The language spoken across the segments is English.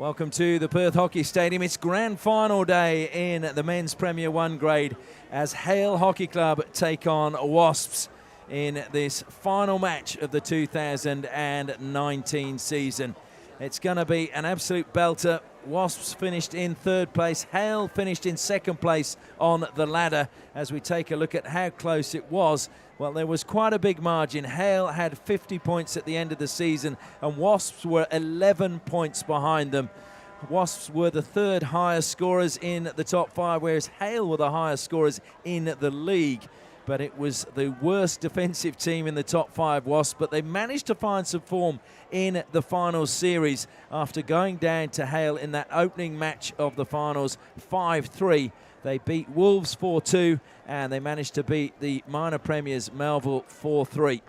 Welcome to the Perth Hockey Stadium. It's grand final day in the men's Premier 1 grade as Hale Hockey Club take on WASPS in this final match of the 2019 season. It's going to be an absolute belter. WASPS finished in third place. Hale finished in second place on the ladder. As we take a look at how close it was, well, there was quite a big margin. Hale had 50 points at the end of the season, and WASPS were 11 points behind them. WASPS were the third highest scorers in the top five, whereas Hale were the highest scorers in the league. But it was the worst defensive team in the top five, WASPS, but they managed to find some form in the finals series after going down to Hale in that opening match of the finals 5-3. They beat Wolves 4-2, and they managed to beat the minor premiers Melville 4-3.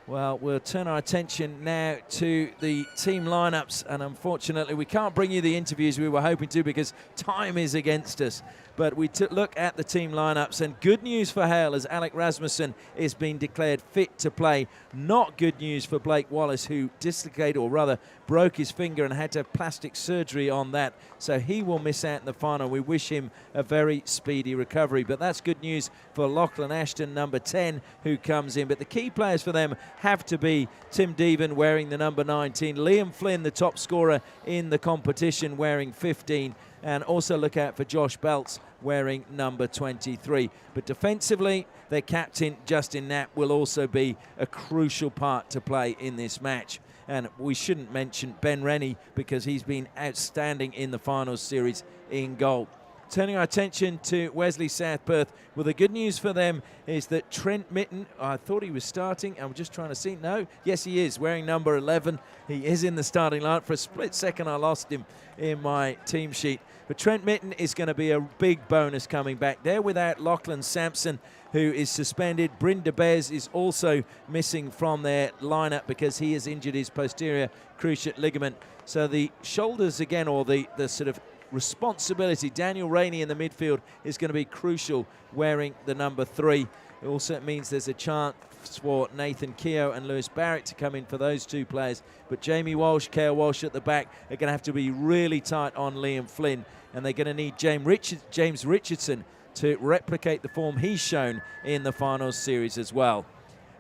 Well, we'll turn our attention now to the team lineups, and unfortunately we can't bring you the interviews we were hoping to because time is against us. But we look at the team lineups, and good news for Hale as Alec Rasmussen is being declared fit to play. Not good news for Blake Wallace, who dislocated, or rather broke his finger and had to have plastic surgery on that. So he will miss out in the final. We wish him a very speedy recovery. But that's good news for Lachlan Ashton, number 10, who comes in. But the key players for them have to be Tim Deven wearing the number 19, Liam Flynn, the top scorer in the competition, wearing 15, and also look out for Josh Belts wearing number 23. But defensively, their captain, Justin Knapp, will also be a crucial part to play in this match. And we shouldn't mention Ben Rennie because he's been outstanding in the finals series in goal. Turning our attention to Wesley South Perth. Well, the good news for them is that Trent Mitten, I thought he was starting. I'm just trying to see. No, yes, he is, wearing number 11. He is in the starting line. For a split second, I lost him in my team sheet. But Trent Mitten is going to be a big bonus coming back. They're without Lachlan Sampson, who is suspended. Bryn de Bez is also missing from their lineup because he has injured his posterior cruciate ligament. So the shoulders again, or the sort of responsibility, Daniel Rainey in the midfield is going to be crucial, wearing the number 3. It also means there's a chance for Nathan Keogh and Lewis Barrett to come in for those two players. But Jamie Walsh, Kale Walsh at the back are going to have to be really tight on Liam Flynn, and they're going to need James Richardson to replicate the form he's shown in the finals series as well.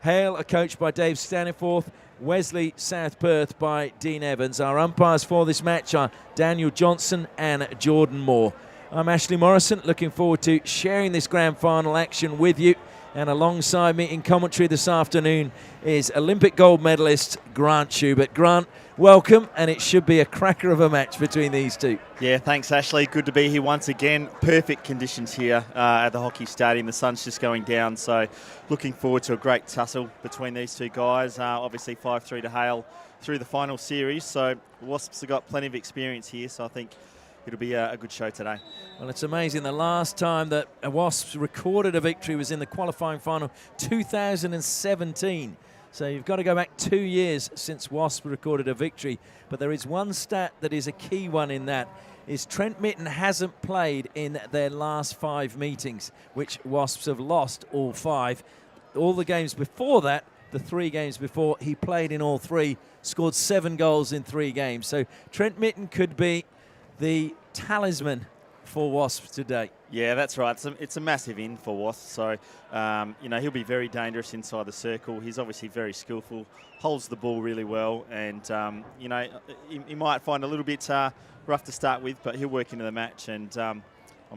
Hale are coached by Dave Staniforth, Wesley South Perth by Dean Evans. Our umpires for this match are Daniel Johnson and Jordan Moore. I'm Ashley Morrison, looking forward to sharing this grand final action with you. And alongside me in commentary this afternoon is Olympic gold medalist Grant Schubert. Grant, welcome, and it should be a cracker of a match between these two. Yeah, thanks, Ashley. Good to be here once again. Perfect conditions here at the hockey stadium. The sun's just going down, so looking forward to a great tussle between these two guys. Obviously 5-3 to Hale through the final series, so Wasps have got plenty of experience here, so I think it'll be a good show today. Well, it's amazing. The last time that Wasps recorded a victory was in the qualifying final 2017. So you've got to go back 2 years since Wasps recorded a victory. But there is one stat that is a key one in that, is Trent Mitten hasn't played in their last 5 meetings, which Wasps have lost all 5. All the games before that, the 3 games before, he played in all 3, scored 7 goals in 3 games. So Trent Mitten could be the talisman for Wasps today. Yeah, that's right. It's a massive in for Wasps. So, he'll be very dangerous inside the circle. He's obviously very skillful, holds the ball really well, and, he might find a little bit rough to start with, but he'll work into the match, and I'm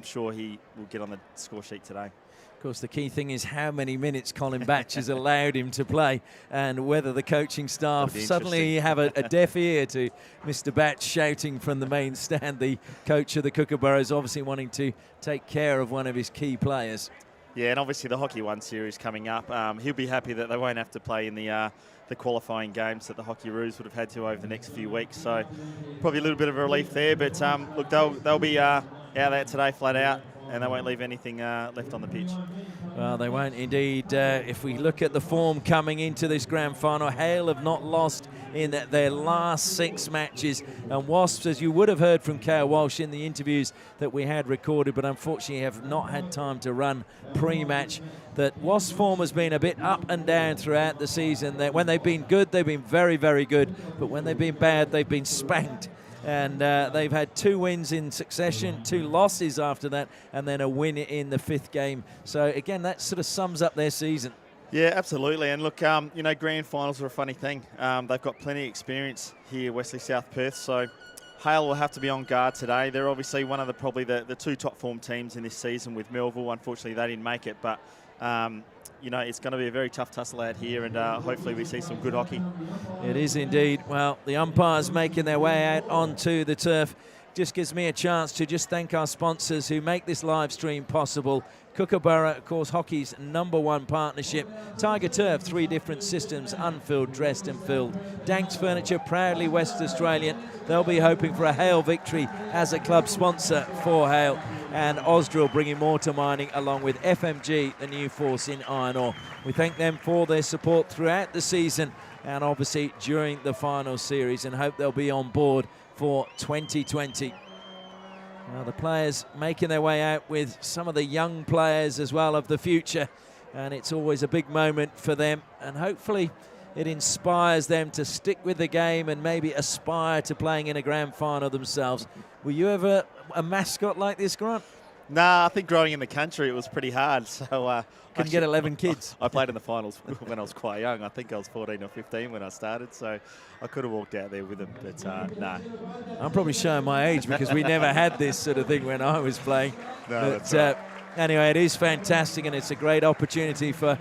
sure he will get on the score sheet today. Of course, the key thing is how many minutes Colin Batch has allowed him to play, and whether the coaching staff suddenly have a deaf ear to Mr. Batch shouting from the main stand. The coach of the Kookaburras obviously wanting to take care of one of his key players. Yeah, and obviously the Hockey 1 series coming up. He'll be happy that they won't have to play in the qualifying games that the Hockeyroos would have had to over the next few weeks. So probably a little bit of a relief there. But look, they'll be out there today flat out, and they won't leave anything left on the pitch. Well, they won't indeed. If we look at the form coming into this grand final, Hale have not lost in their last 6 matches. And Wasps, as you would have heard from Kale Walsh in the interviews that we had recorded, but unfortunately have not had time to run pre-match, that Wasps form has been a bit up and down throughout the season. When they've been good, they've been very, very good. But when they've been bad, they've been spanked. And they've had 2 wins in succession, 2 losses after that, and then a win in the 5th game. So again, that sort of sums up their season. Yeah, absolutely. And look, you know, grand finals are a funny thing. They've got plenty of experience here, Wesley South Perth. So Hale will have to be on guard today. They're obviously one of probably the 2 top form teams in this season with Melville. Unfortunately, they didn't make it, but you know, it's going to be a very tough tussle out here, and hopefully we see some good hockey. It is indeed. Well, the umpires making their way out onto the turf. Just gives me a chance to just thank our sponsors who make this live stream possible. Kookaburra, of course, hockey's #1 partnership. Tiger Turf, 3 different systems, unfilled, dressed and filled. Danks Furniture, proudly West Australian. They'll be hoping for a Hale victory as a club sponsor for Hale. And Ausdrill bringing more to mining, along with FMG, the new force in iron ore. We thank them for their support throughout the season and obviously during the final series, and hope they'll be on board for 2020. Well, the players making their way out with some of the young players as well of the future, and it's always a big moment for them, and hopefully it inspires them to stick with the game and maybe aspire to playing in a grand final themselves. Were you ever a mascot like this, Grant? Nah, I think growing in the country it was pretty hard. So couldn't get 11 kids. I played in the finals when I was quite young. I think I was 14 or 15 when I started, so I could have walked out there with them, but no. I'm probably showing my age because we never had this sort of thing when I was playing. No, but, that's right. Anyway, it is fantastic, and it's a great opportunity for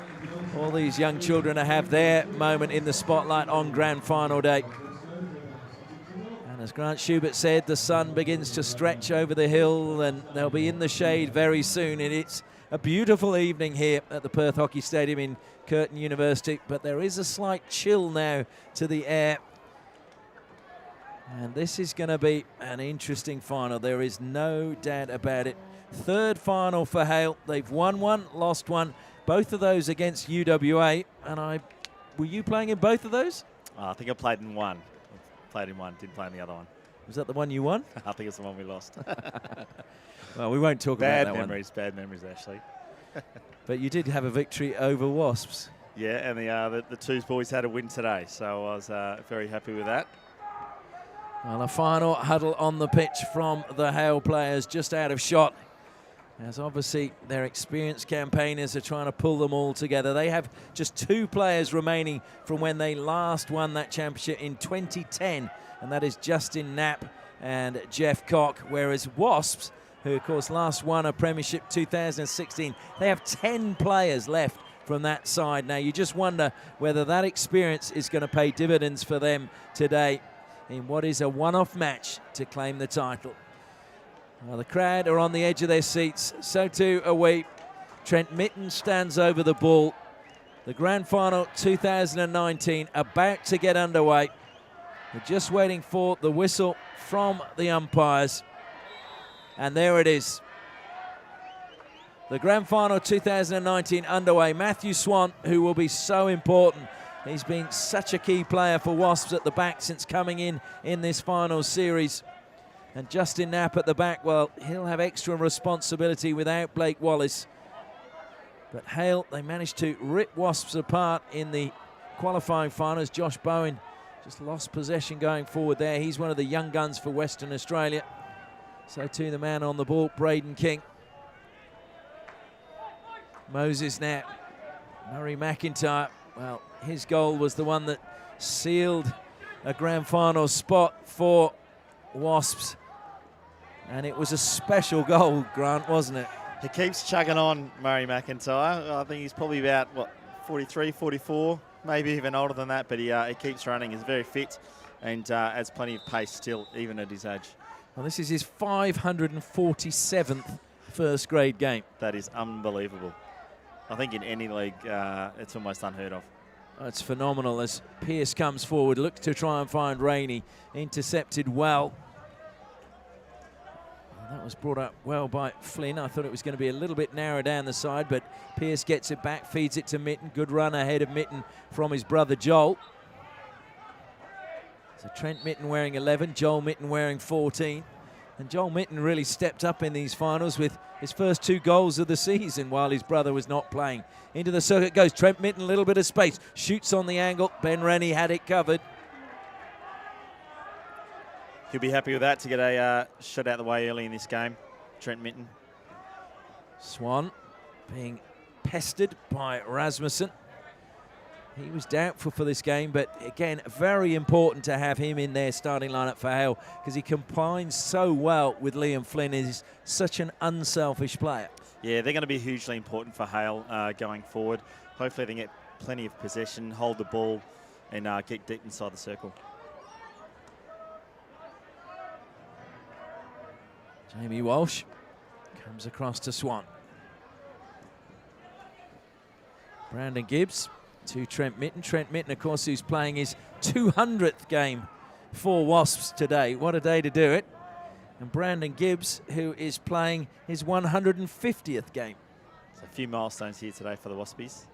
all these young children to have their moment in the spotlight on grand final day. And as Grant Schubert said, the sun begins to stretch over the hill, and they'll be in the shade very soon. And it's a beautiful evening here at the Perth Hockey Stadium in Curtin University, but there is a slight chill now to the air. And this is going to be an interesting final. There is no doubt about it. 3rd final for Hale. They've won 1, lost 1. Both of those against UWA. And were you playing in both of those? I think I played in one. Didn't play in the other one. Was that the one you won? I think it's the one we lost. Well, we won't talk about that one. Bad memories, actually. But you did have a victory over WASPS. Yeah, and the Twos boys had a win today, so I was very happy with that. Well, a final huddle on the pitch from the Hale players, just out of shot, as obviously their experienced campaigners are trying to pull them all together. They have just 2 players remaining from when they last won that championship in 2010, and that is Justin Knapp and Jeff Cock, whereas WASPS, who of course last won a premiership 2016, they have 10 players left from that side. Now you just wonder whether that experience is going to pay dividends for them today in what is a one-off match to claim the title. Well, the crowd are on the edge of their seats, so too are we. Trent Mitten stands over the ball. The Grand Final 2019 about to get underway. We're just waiting for the whistle from the umpires. And there it is. The Grand Final 2019 underway. Matthew Swan, who will be so important. He's been such a key player for WASPS at the back since coming in this final series. And Justin Knapp at the back, well, he'll have extra responsibility without Blake Wallace. But Hale, they managed to rip WASPS apart in the qualifying finals. Josh Bowen just lost possession going forward there. He's one of the young guns for Western Australia. So too the man on the ball, Braden King. Moses now. Murray McIntyre. Well, his goal was the one that sealed a grand final spot for WASPS. And it was a special goal, Grant, wasn't it? He keeps chugging on, Murray McIntyre. I think he's probably about, 43, 44, maybe even older than that, but he keeps running. He's very fit and has plenty of pace still, even at his age. Well, this is his 547th first grade game. That is unbelievable. I think in any league, it's almost unheard of. It's phenomenal as Pearce comes forward, looks to try and find Rainey, intercepted well. That was brought up well by Flynn. I thought it was going to be a little bit narrow down the side, but Pearce gets it back, feeds it to Mitten. Good run ahead of Mitten from his brother Joel. So Trent Mitten wearing 11, Joel Mitten wearing 14. And Joel Mitten really stepped up in these finals with his first 2 goals of the season while his brother was not playing. Into the circuit goes Trent Mitten, a little bit of space. Shoots on the angle. Ben Rennie had it covered. He'll be happy with that to get a shot out the way early in this game. Trent Mitten. Swan being pestered by Rasmussen. He was doubtful for this game, but again, very important to have him in their starting lineup for Hale because he combines so well with Liam Flynn. He's such an unselfish player. Yeah, they're going to be hugely important for Hale going forward. Hopefully they get plenty of possession, hold the ball, and get deep inside the circle. Jamie Walsh comes across to Swan. Brandon Gibbs to Trent Mitten. Trent Mitten, of course, who's playing his 200th game for Wasps today. What a day to do it. And Brandon Gibbs, who is playing his 150th game. So a few milestones here today for the Waspies.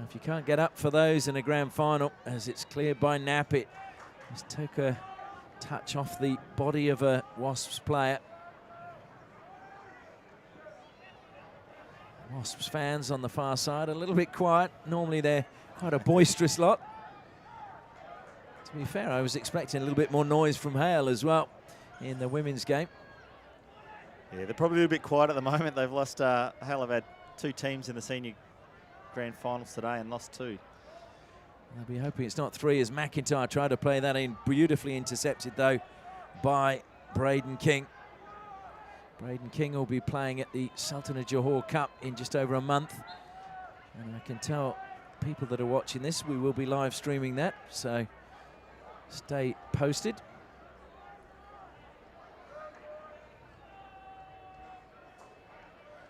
If you can't get up for those in a grand final, as it's cleared by Nappit, just took a touch off the body of a Wasps player. Wasps fans on the far side a little bit quiet. Normally they're quite a boisterous lot. To be fair, I was expecting a little bit more noise from Hale as well in the women's game. Yeah, they're probably a little bit quiet at the moment. They've lost, Hale have had 2 teams in the senior grand finals today and lost 2. I'll be hoping it's not 3 as McIntyre tried to play that in. Beautifully intercepted though by Braden King. Braden King will be playing at the Sultan of Johor Cup in just over a month. And I can tell people that are watching this, we will be live streaming that, so stay posted.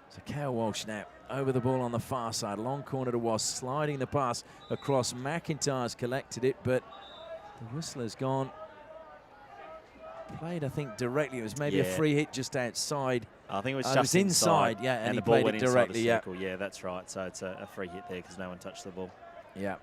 So Hale Walsh now over the ball on the far side, long corner to Wasp, sliding the pass across. McIntyre's collected it, but the whistler's gone. Played, I think, directly. It was maybe a free hit just outside. I think it was just inside, yeah, and he the ball played went it directly, yeah. Yeah, that's right. So it's a free hit there because no one touched the ball. Yeah.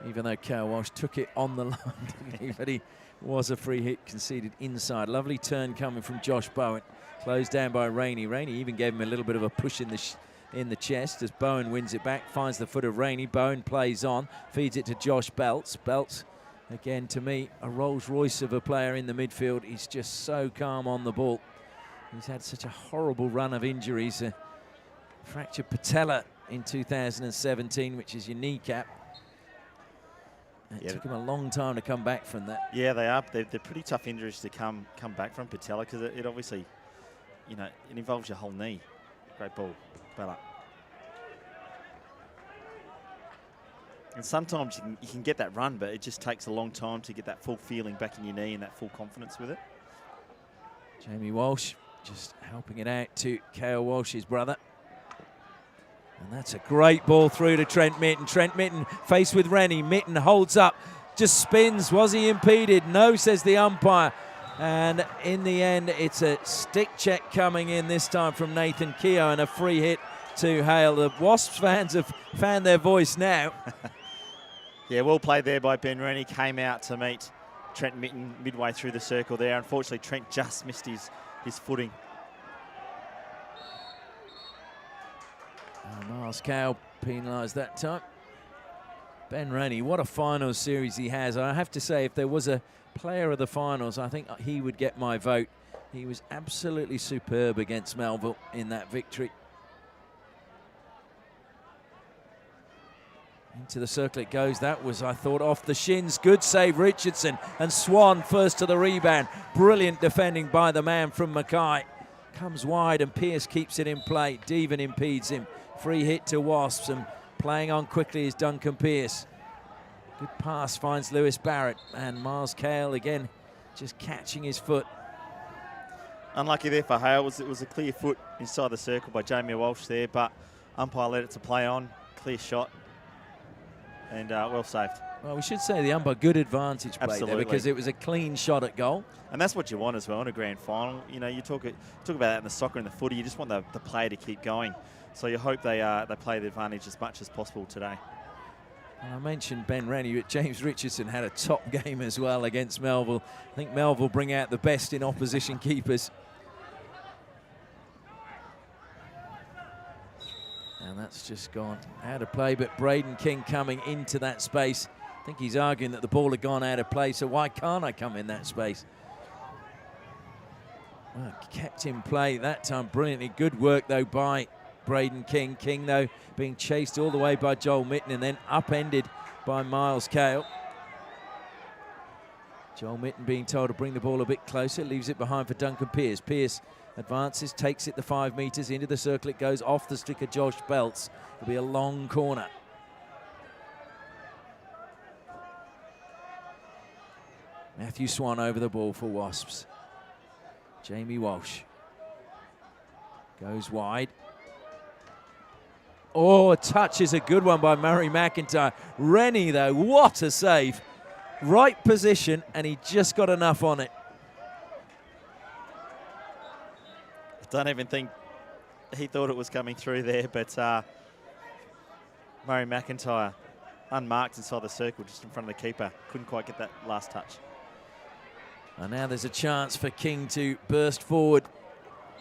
Even though Hale Walsh took it on the line, didn't he? But he was a free hit conceded inside. Lovely turn coming from Josh Bowen. Closed down by Rainey. Rainey even gave him a little bit of a push in the chest as Bowen wins it back, finds the foot of Rainey. Bowen plays on, feeds it to Josh Belts. Belts, again, to me, a Rolls Royce of a player in the midfield. He's just so calm on the ball. He's had such a horrible run of injuries. Fractured patella in 2017, which is your kneecap. It took him a long time to come back from that. Yeah, they are. They're pretty tough injuries to come back from patella because it obviously, you know, it involves your whole knee. Great ball, Bella. And sometimes you can get that run, but it just takes a long time to get that full feeling back in your knee and that full confidence with it. Jamie Walsh just helping it out to Hale Walsh's brother. And that's a great ball through to Trent Mitten. Trent Mitten faced with Rennie. Mitten holds up, just spins. Was he impeded? No, says the umpire. And in the end, it's a stick check coming in this time from Nathan Keogh and a free hit to Hale. The Wasps fans have found their voice now. Yeah, well played there by Ben Rennie. Came out to meet Trent Mitten midway through the circle there. Unfortunately, Trent just missed his footing. Miles Cowell penalised that time. Ben Rennie, what a finals series he has. I have to say, if there was a player of the finals, I think he would get my vote. He was absolutely superb against Melville in that victory. Into the circle it goes. That was, I thought, off the shins. Good save, Richardson. And Swan first to the rebound. Brilliant defending by the man from Mackay. Comes wide and Pearce keeps it in play. Deven impedes him. Free hit to Wasps, and playing on quickly is Duncan Pearce. Good pass finds Lewis Barrett, and Miles Cale again just catching his foot. Unlucky there for Hale. It was a clear foot inside the circle by Jamie Walsh there, but umpire let it to play on. Clear shot and well saved. Well, we should say the umpire, good advantage play Absolutely. there because it was a clean shot at goal. And that's what you want as well in a grand final. You know, you talk about that in the soccer and the footy. You just want the player to keep going. So you hope they play the advantage as much as possible today. And I mentioned Ben Rennie, but James Richardson had a top game as well against Melville. I think Melville bring out the best in opposition keepers. And that's just gone out of play, but Braden King coming into that space I think he's arguing that the ball had gone out of play, so why can't I come in that space? Well, kept in play that time brilliantly. Good work, though, by Braden King. King, though, being chased all the way by Joel Mitten and then upended by Miles Hale. Joel Mitten being told to bring the ball a bit closer, leaves it behind for Duncan Pearce. Pearce advances, takes it the 5 metres, into the circle it goes, off the stick of Josh Belts. It'll be a long corner. Matthew Swan over the ball for Wasps. Jamie Walsh goes wide. Oh, a touch is a good one by Murray McIntyre. Rennie, though, what a save. Right position, and he just got enough on it. I don't even think he thought it was coming through there, but Murray McIntyre unmarked inside the circle, just in front of the keeper. Couldn't quite get that last touch. And now there's a chance for King to burst forward.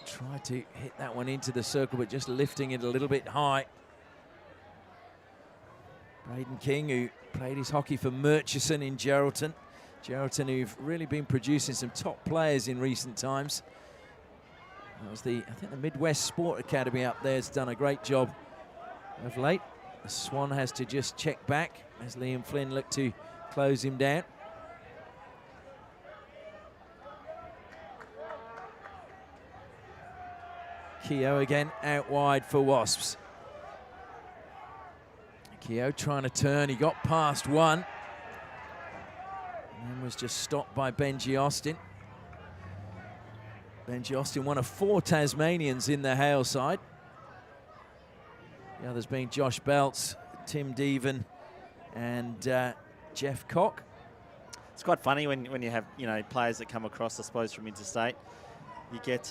Try to hit that one into the circle, but just lifting it a little bit high. Braden King, who played his hockey for Murchison in Geraldton. Geraldton, who've really been producing some top players in recent times. That was I think the Midwest Sport Academy up there has done a great job of late. The Swan has to just check back as Liam Flynn looked to close him down. Keogh again out wide for Wasps. Keogh trying to turn, he got past one. And then was just stopped by Benji Austin. Benji Austin, one of 4 Tasmanians in the Hale side. The others being Josh Belts, Tim Deven, and Jeff Cock. It's quite funny when you have, you know, players that come across, I suppose, from interstate. You get,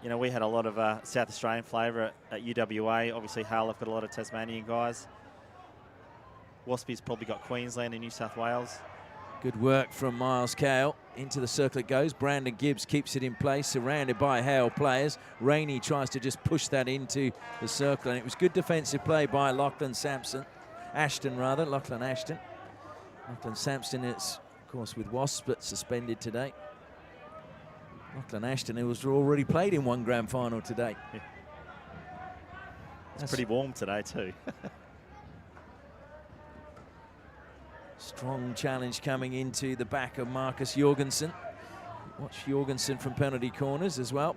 you know, we had a lot of South Australian flavour at UWA. Obviously, Hale have got a lot of Tasmanian guys. Waspies probably got Queensland and New South Wales. Good work from Miles Hale. Into the circle it goes. Brandon Gibbs keeps it in place, surrounded by Hale players. Rainey tries to just push that into the circle, and it was good defensive play by Lachlan Ashton. Lachlan Sampson is, of course, with Wasps, but suspended today. Lachlan Ashton, who was already played in one grand final today. Yeah. It's pretty warm today too. Strong challenge coming into the back of Marcus Jorgensen. Watch Jorgensen from penalty corners as well.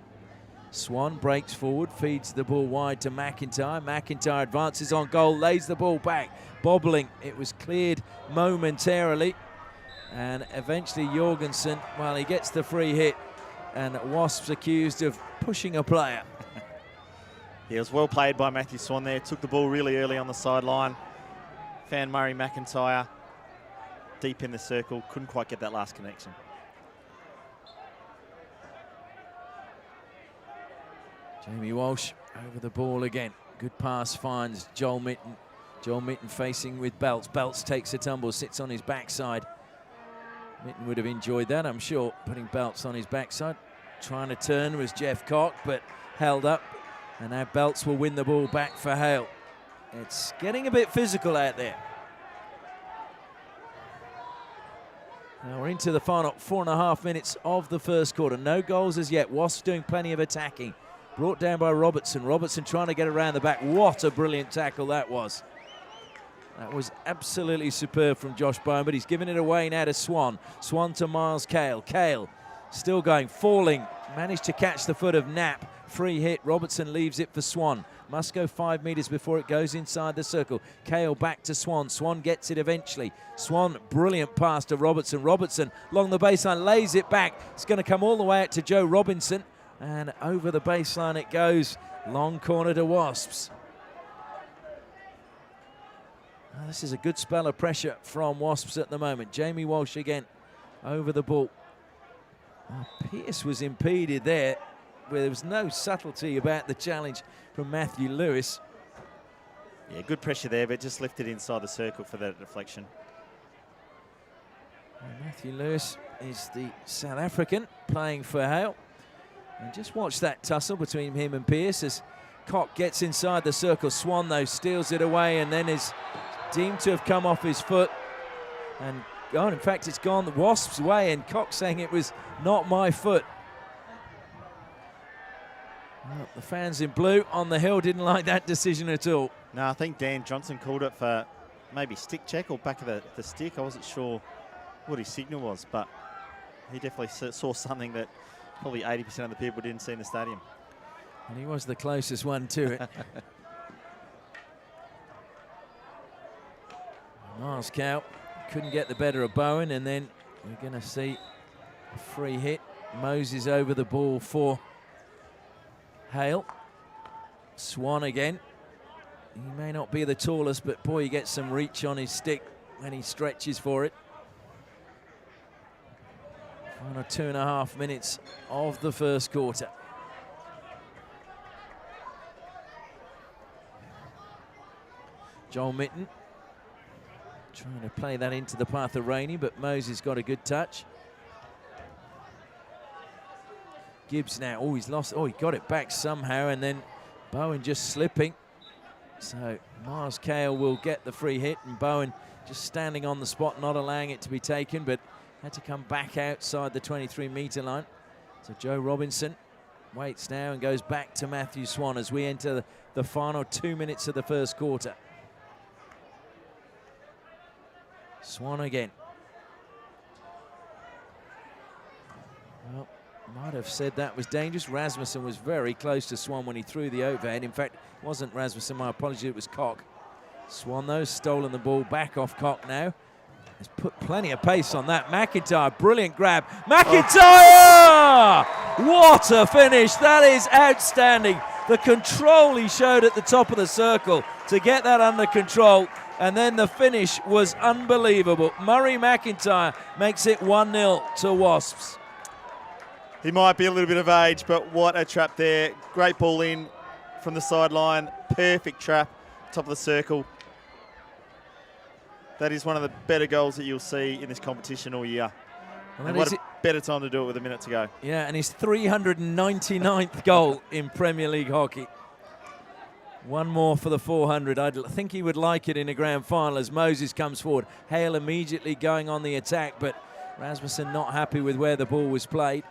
Swan breaks forward, feeds the ball wide to McIntyre. McIntyre advances on goal, lays the ball back, bobbling. It was cleared momentarily. And eventually Jorgensen, well, he gets the free hit. And Wasps accused of pushing a player. Yeah, it was well played by Matthew Swan there. Took the ball really early on the sideline. Found Murray McIntyre deep in the circle. Couldn't quite get that last connection. Jamie Walsh over the ball again. Good pass finds Joel Mitten. Joel Mitten facing with Belts. Belts takes a tumble, sits on his backside. Mitten would have enjoyed that, I'm sure, putting Belts on his backside. Trying to turn was Jeff Cock, but held up. And now Belts will win the ball back for Hale. It's getting a bit physical out there. Now we're into the final 4.5 minutes of the first quarter. No goals as yet. Wasps doing plenty of attacking. Brought down by Robertson. Robertson trying to get around the back. What a brilliant tackle that was. That was absolutely superb from Josh Bowen, but he's given it away now to Swan. Swan to Miles Hale. Hale still going, falling. Managed to catch the foot of Knapp. Free hit. Robertson leaves it for Swan. Must go 5 metres before it goes inside the circle. Hale back to Swan. Swan gets it eventually. Swan, brilliant pass to Robertson. Robertson along the baseline, lays it back. It's going to come all the way out to Joe Robinson. And over the baseline it goes. Long corner to Wasps. This is a good spell of pressure from Wasps at the moment. Jamie Walsh again over the ball. Pearce was impeded there, where there was no subtlety about the challenge from Matthew Lewis. Yeah, good pressure there, but just lifted inside the circle for that deflection. Matthew Lewis is the South African playing for Hale. And just watch that tussle between him and Pearce as Cock gets inside the circle. Swan, though, steals it away and then is deemed to have come off his foot. And oh, in fact, it's gone the Wasps' way, and Cox saying it was not my foot. Well, the fans in blue on the hill didn't like that decision at all. No, I think Dan Johnson called it for maybe stick check or back of the stick. I wasn't sure what his signal was, but he definitely saw something that probably 80% of the people didn't see in the stadium. And he was the closest one to it. Miles Cow couldn't get the better of Bowen, and then we're going to see a free hit. Moses over the ball for Hale. Swan again. He may not be the tallest, but boy, he gets some reach on his stick when he stretches for it. Final 2.5 minutes of the first quarter. Joel Mitten trying to play that into the path of Rainey, but Moses got a good touch. Gibbs now, oh, he's lost, oh, he got it back somehow, and then Bowen just slipping. So Miles Cale will get the free hit, and Bowen just standing on the spot, not allowing it to be taken, but had to come back outside the 23-metre line. So Joe Robinson waits now and goes back to Matthew Swan as we enter the final 2 minutes of the first quarter. Swan again. Well, might have said that was dangerous. Rasmussen was very close to Swan when he threw the overhead. In fact, it wasn't Rasmussen, my apologies, it was Cock. Swan, though, stolen the ball back off Cock now. Has put plenty of pace on that. McIntyre, brilliant grab. McIntyre! What a finish. That is outstanding. The control he showed at the top of the circle to get that under control. And then the finish was unbelievable. Murray McIntyre makes it 1-0 to Wasps. He might be a little bit of age, but what a trap there. Great ball in from the sideline. Perfect trap, top of the circle. That is one of the better goals that you'll see in this competition all year. Well, and what a better time to do it with a minute to go. Yeah, and his 399th goal in Premier League hockey. One more for the 400. I think he would like it in a grand final as Moses comes forward. Hale immediately going on the attack, but Rasmussen not happy with where the ball was played.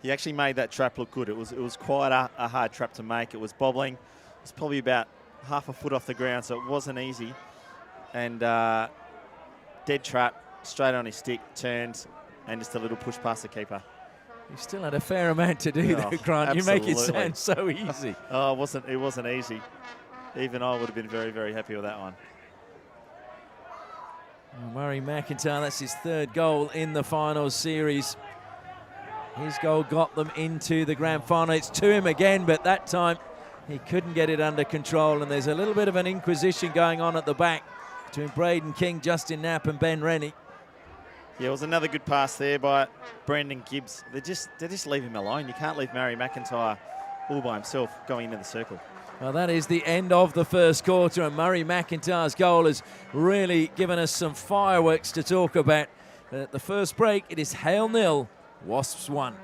He actually made that trap look good. It was quite a hard trap to make. It was bobbling. It was probably about half a foot off the ground, so it wasn't easy. And dead trap, straight on his stick, turns, and just a little push past the keeper. You still had a fair amount to do there, Grant. Absolutely. You make it sound so easy. Oh, it wasn't easy. Even I would have been very, very happy with that one. Well, Murray McIntyre, that's his third goal in the final series. His goal got them into the grand final. It's to him again, but that time he couldn't get it under control, and there's a little bit of an inquisition going on at the back between Braden King, Justin Knapp and Ben Rennie. Yeah, it was another good pass there by Brendan Gibbs. They just leave him alone. You can't leave Murray McIntyre all by himself going into the circle. Well, that is the end of the first quarter, and Murray McIntyre's goal has really given us some fireworks to talk about. At the first break, it is Hale 0, Wasps 1.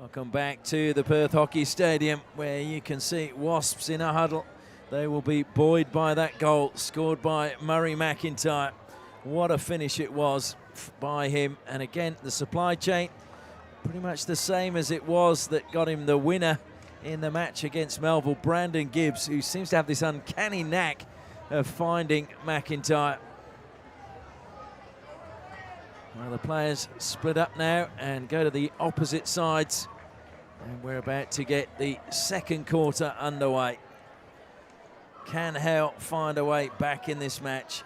Welcome back to the Perth Hockey Stadium, where you can see Wasps in a huddle. They will be buoyed by that goal scored by Murray McIntyre. What a finish it was by him. And again, the supply chain pretty much the same as it was that got him the winner in the match against Melville, Brandon Gibbs, who seems to have this uncanny knack of finding McIntyre. Well, the players split up now and go to the opposite sides. And we're about to get the second quarter underway. Can Hale find a way back in this match?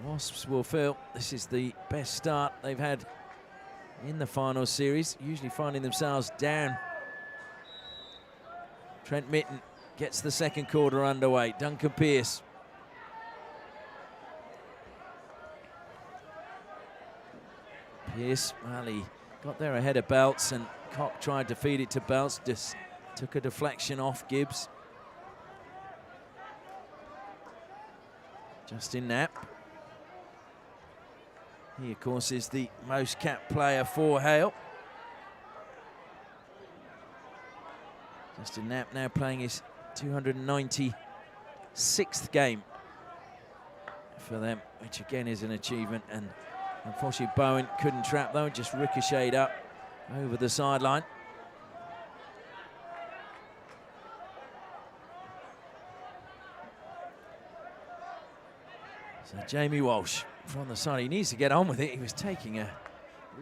Wasps will feel this is the best start they've had in the final series, usually finding themselves down. Trent Mitten gets the second quarter underway. Duncan Pearce. Pearce, well, he got there ahead of Belts, and Cock tried to feed it to Belts, just took a deflection off Gibbs. Justin Knapp. He, of course, is the most capped player for Hale. Justin Knapp now playing his 296th game for them, which again is an achievement. And unfortunately, Bowen couldn't trap though, just ricocheted up over the sideline. So Jamie Walsh from the side, he needs to get on with it. He was taking a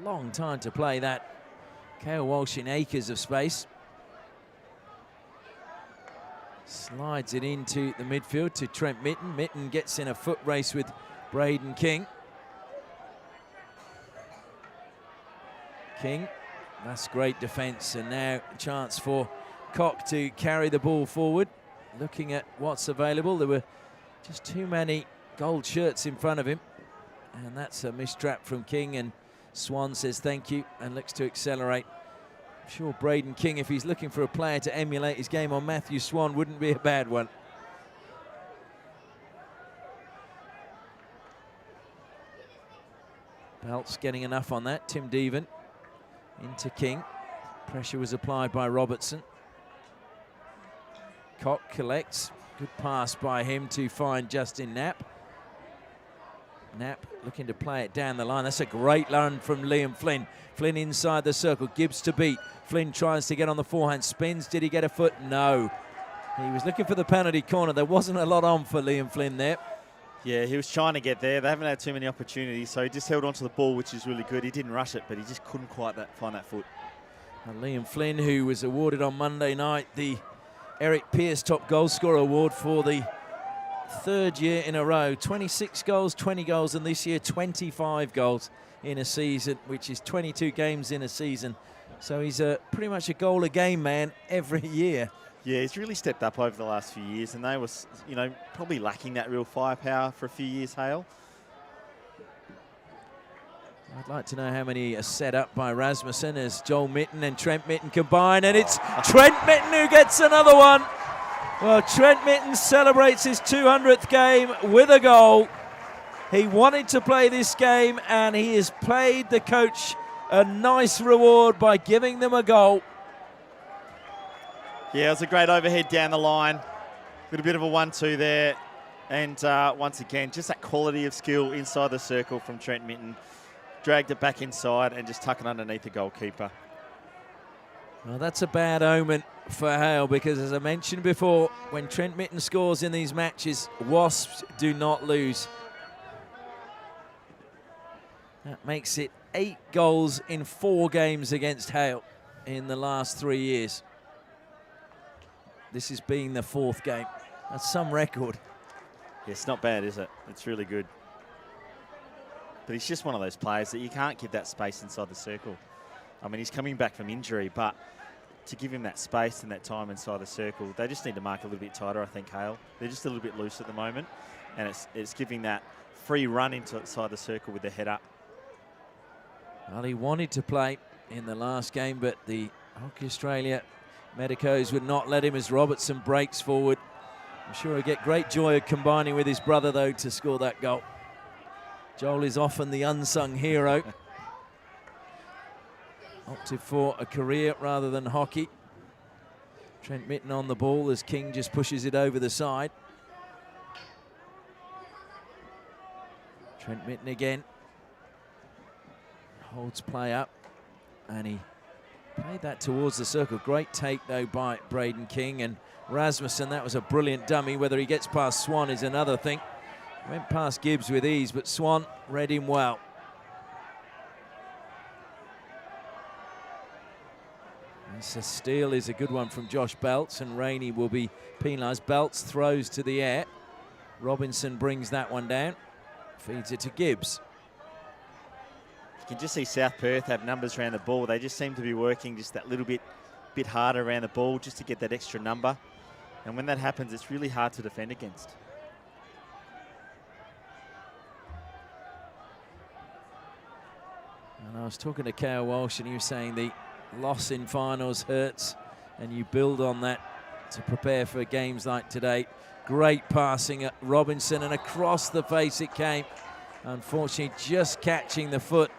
long time to play that. Cale Walsh in acres of space. Slides it into the midfield to Trent Mitten. Mitten gets in a foot race with Braden King. King, that's great defence, and now a chance for Cock to carry the ball forward. Looking at what's available, there were just too many gold shirts in front of him, and that's a mistrap from King, and Swan says thank you and looks to accelerate. I'm sure Braden King, if he's looking for a player to emulate his game on Matthew Swan, wouldn't be a bad one. Belts getting enough on that. Tim Deven into King. Pressure was applied by Robertson. Cock collects. Good pass by him to find Justin Knapp. Knapp looking to play it down the line. That's a great run from Liam Flynn. Flynn inside the circle. Gibbs to beat. Flynn tries to get on the forehand. Spins. Did he get a foot? No. He was looking for the penalty corner. There wasn't a lot on for Liam Flynn there. Yeah, he was trying to get there. They haven't had too many opportunities, so he just held onto the ball, which is really good. He didn't rush it, but he just couldn't quite find that foot. And Liam Flynn, who was awarded on Monday night the Eric Pearce Top Goal Scorer Award for the third year in a row. 26 goals, 20 goals, and this year 25 goals in a season, which is 22 games in a season. So he's pretty much a goal a game man every year. Yeah, he's really stepped up over the last few years, and they were, you know, probably lacking that real firepower for a few years, Hale. I'd like to know how many are set up by Rasmussen as Joel Mitten and Trent Mitten combine, and it's Trent Mitten who gets another one. Well, Trent Mitten celebrates his 200th game with a goal. He wanted to play this game, and he has paid the coach a nice reward by giving them a goal. Yeah, it was a great overhead down the line. Got a bit of a 1-2 there. And once again, just that quality of skill inside the circle from Trent Mitten. Dragged it back inside and just tuck it underneath the goalkeeper. Well, that's a bad omen for Hale, because as I mentioned before, when Trent Mitten scores in these matches, Wasps do not lose. That makes it 8 goals in 4 games against Hale in the last 3 years. This is being the 4th game. That's some record. Yeah, it's not bad, is it? It's really good. But he's just one of those players that you can't give that space inside the circle. I mean, he's coming back from injury, but to give him that space and that time inside the circle, they just need to mark a little bit tighter, I think, Hale. They're just a little bit loose at the moment, and it's giving that free run inside the circle with the head up. Well, he wanted to play in the last game, but the Hockey Australia Medicos would not let him as Robertson breaks forward. I'm sure he'll get great joy of combining with his brother, though, to score that goal. Joel is often the unsung hero. Opted for a career rather than hockey. Trent Mitten on the ball as King just pushes it over the side. Trent Mitten again. Holds play up, and he played that towards the circle. Great take, though, by Braden King. And Rasmussen, that was a brilliant dummy. Whether he gets past Swan is another thing. Went past Gibbs with ease, but Swan read him well. This steal is a good one from Josh Belts, and Rainey will be penalised. Belts throws to the air. Robinson brings that one down, feeds it to Gibbs. You can just see South Perth have numbers around the ball. They just seem to be working just that little bit harder around the ball just to get that extra number. And when that happens, it's really hard to defend against. And I was talking to Hale Walsh, and he was saying the loss in finals hurts, and you build on that to prepare for games like today. Great passing at Robinson, and across the face it came. Unfortunately, just catching the foot.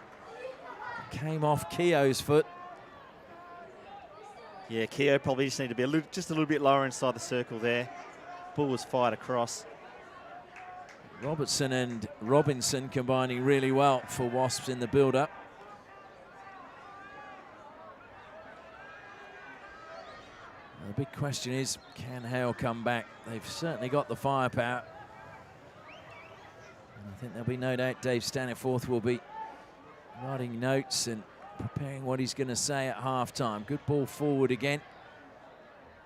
Came off Keogh's foot. Yeah, Keogh probably just need to be just a little bit lower inside the circle there. Ball was fired across. Robertson and Robinson combining really well for Wasps in the build-up. The big question is, can Hale come back? They've certainly got the firepower. And I think there'll be no doubt Dave Staniforth will be writing notes and preparing what he's going to say at half-time. Good ball forward again.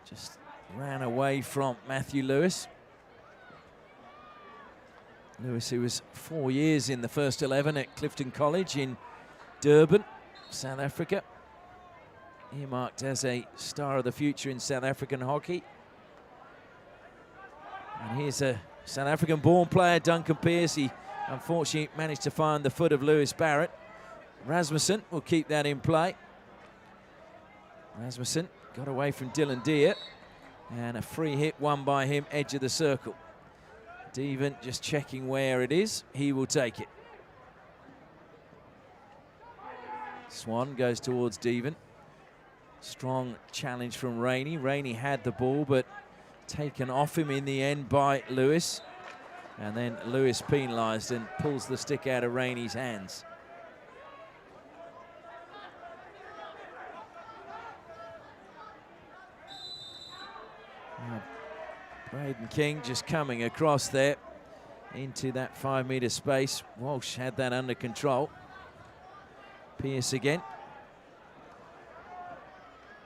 Just ran away from Matthew Lewis. Lewis, who was 4 years in the first 11 at Clifton College in Durban, South Africa. Earmarked as a star of the future in South African hockey. And here's a South African-born player, Duncan Pearce. He unfortunately managed to find the foot of Lewis Barrett. Rasmussen will keep that in play. Rasmussen got away from Dylan Deere, and a free hit won by him, edge of the circle. Deven just checking where it is. He will take it. Swan goes towards Deven. Strong challenge from Rainey. Rainey had the ball, but taken off him in the end by Lewis. And then Lewis penalised and pulls the stick out of Rainey's hands. Braden King just coming across there into that 5 metre space. Walsh had that under control. Pearce again.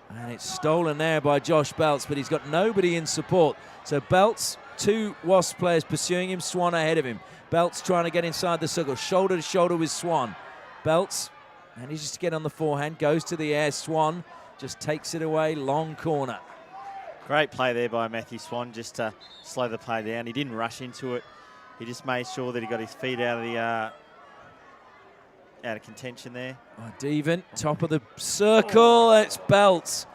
And it's stolen there by Josh Belts, but he's got nobody in support. So Belts, two Wasps players pursuing him, Swan ahead of him. Belts trying to get inside the circle, shoulder to shoulder with Swan. Belts manages to get on the forehand, goes to the air. Swan just takes it away, long corner. Great play there by Matthew Swan, just to slow the play down. He didn't rush into it. He just made sure that he got his feet out of the out of contention there. Oh, Deven, top of the circle. It's Belts,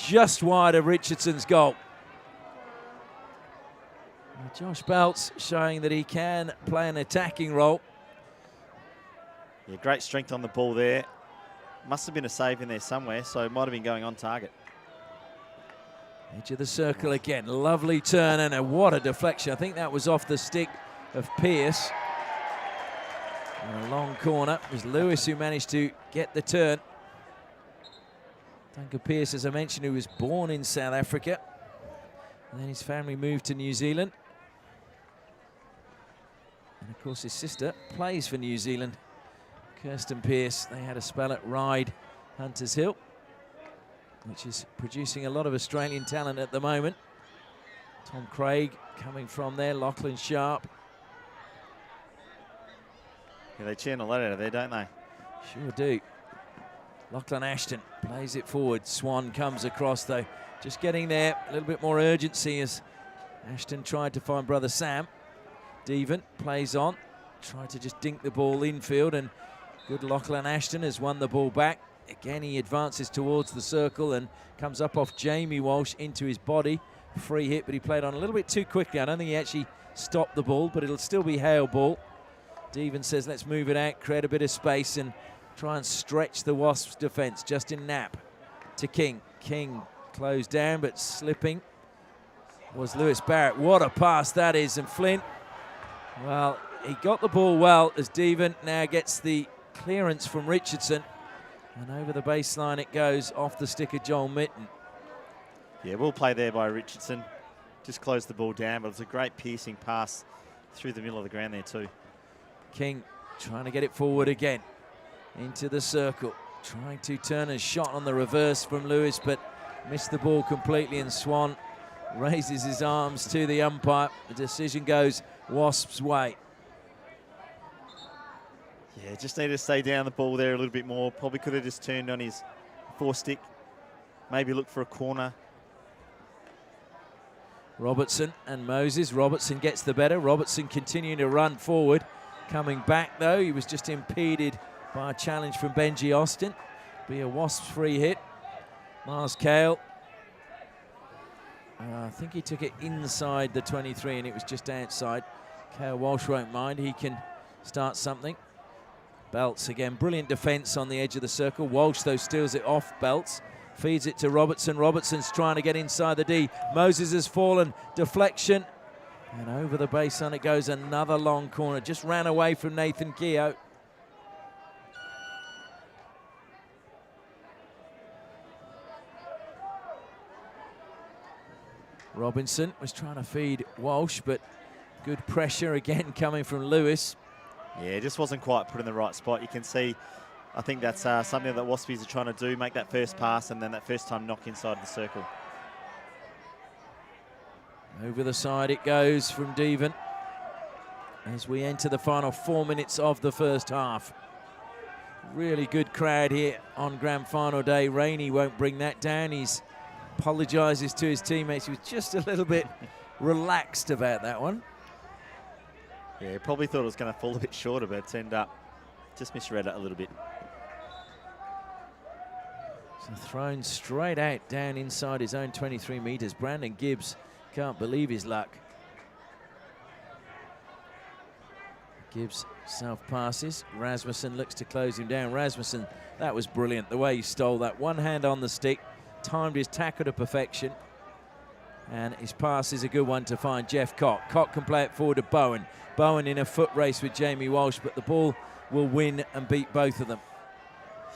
just wide of Richardson's goal. Well, Josh Belts showing that he can play an attacking role. Yeah, great strength on the ball there. Must have been a save in there somewhere, so it might have been going on target. Edge of the circle again. Lovely turn, and what a deflection. I think that was off the stick of Pearce. And a long corner. It was Lewis who managed to get the turn. Duncan Pearce, as I mentioned, who was born in South Africa. And then his family moved to New Zealand. And of course his sister plays for New Zealand. Kirsten Pearce, they had a spell at Ryde Hunters Hill, which is producing a lot of Australian talent at the moment. Tom Craig coming from there, Lachlan Sharp. Yeah, they churn a lot out of there, don't they? Sure do. Lachlan Ashton plays it forward. Swan comes across though. Just getting there, a little bit more urgency as Ashton tried to find brother Sam. Deven plays on, tried to just dink the ball infield, and good Lachlan Ashton has won the ball back. Again, he advances towards the circle and comes up off Jamie Walsh into his body. Free hit, but he played on a little bit too quickly. I don't think he actually stopped the ball, but it'll still be Hale ball. Deven says, let's move it out, create a bit of space and try and stretch the Wasps' defence. Justin Knapp to King. King closed down, but slipping was Lewis Barrett. What a pass that is, and Flint, well, he got the ball well as Deven now gets the clearance from Richardson. And over the baseline it goes, off the stick of Joel Mitten. Yeah, well played there by Richardson. Just closed the ball down, but it was a great piercing pass through the middle of the ground there too. King trying to get it forward again into the circle, trying to turn a shot on the reverse from Lewis, but missed the ball completely, and Swan raises his arms to the umpire. The decision goes Wasps' way. Yeah, just needed to stay down the ball there a little bit more. Probably could have just turned on his four-stick, maybe look for a corner. Robertson and Moses. Robertson gets the better. Robertson continuing to run forward. Coming back, though, he was just impeded by a challenge from Benji Austin. Be a Wasps free hit. Mars Hale. I think he took it inside the 23 and it was just outside. Hale Walsh won't mind. He can start something. Belts again. Brilliant defence on the edge of the circle. Walsh, though, steals it off Belts. Feeds it to Robertson. Robertson's trying to get inside the D. Moses has fallen. Deflection. And over the baseline it goes. Another long corner. Just ran away from Nathan Keogh. Robinson was trying to feed Walsh, but good pressure again coming from Lewis. Yeah, it just wasn't quite put in the right spot. You can see, I think that's something that Waspies are trying to do, make that first pass and then that first time knock inside the circle. Over the side it goes from Devon as we enter the final 4 minutes of the first half. Really good crowd here on grand final day. Rainey won't bring that down. He's apologises to his teammates. He was just a little bit relaxed about that one. Yeah, probably thought it was going to fall a bit shorter, but it ended up just misread it a little bit. So thrown straight out down inside his own 23 metres. Brandon Gibbs can't believe his luck. Gibbs self-passes. Rasmussen looks to close him down. Rasmussen, that was brilliant, the way he stole that. One hand on the stick, timed his tackle to perfection. And his pass is a good one to find Jeff Cock. Cock can play it forward to Bowen. Bowen in a foot race with Jamie Walsh, but the ball will win and beat both of them.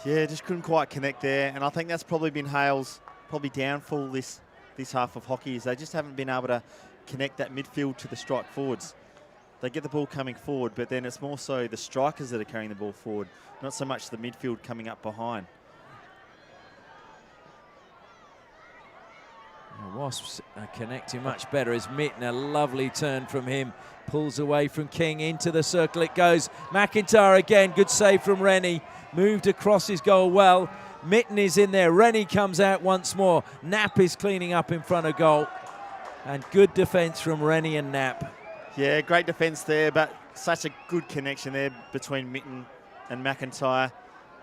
Yeah, just couldn't quite connect there. And I think that's probably been Hale's downfall this half of hockey, is they just haven't been able to connect that midfield to the strike forwards. They get the ball coming forward, but then it's more so the strikers that are carrying the ball forward, not so much the midfield coming up behind. The Wasps are connecting much better as Mitten, a lovely turn from him, pulls away from King into the circle it goes. McIntyre again, good save from Rennie, moved across his goal well. Mitten is in there, Rennie comes out once more. Knapp is cleaning up in front of goal. And good defence from Rennie and Knapp. Yeah, great defence there, but such a good connection there between Mitten and McIntyre.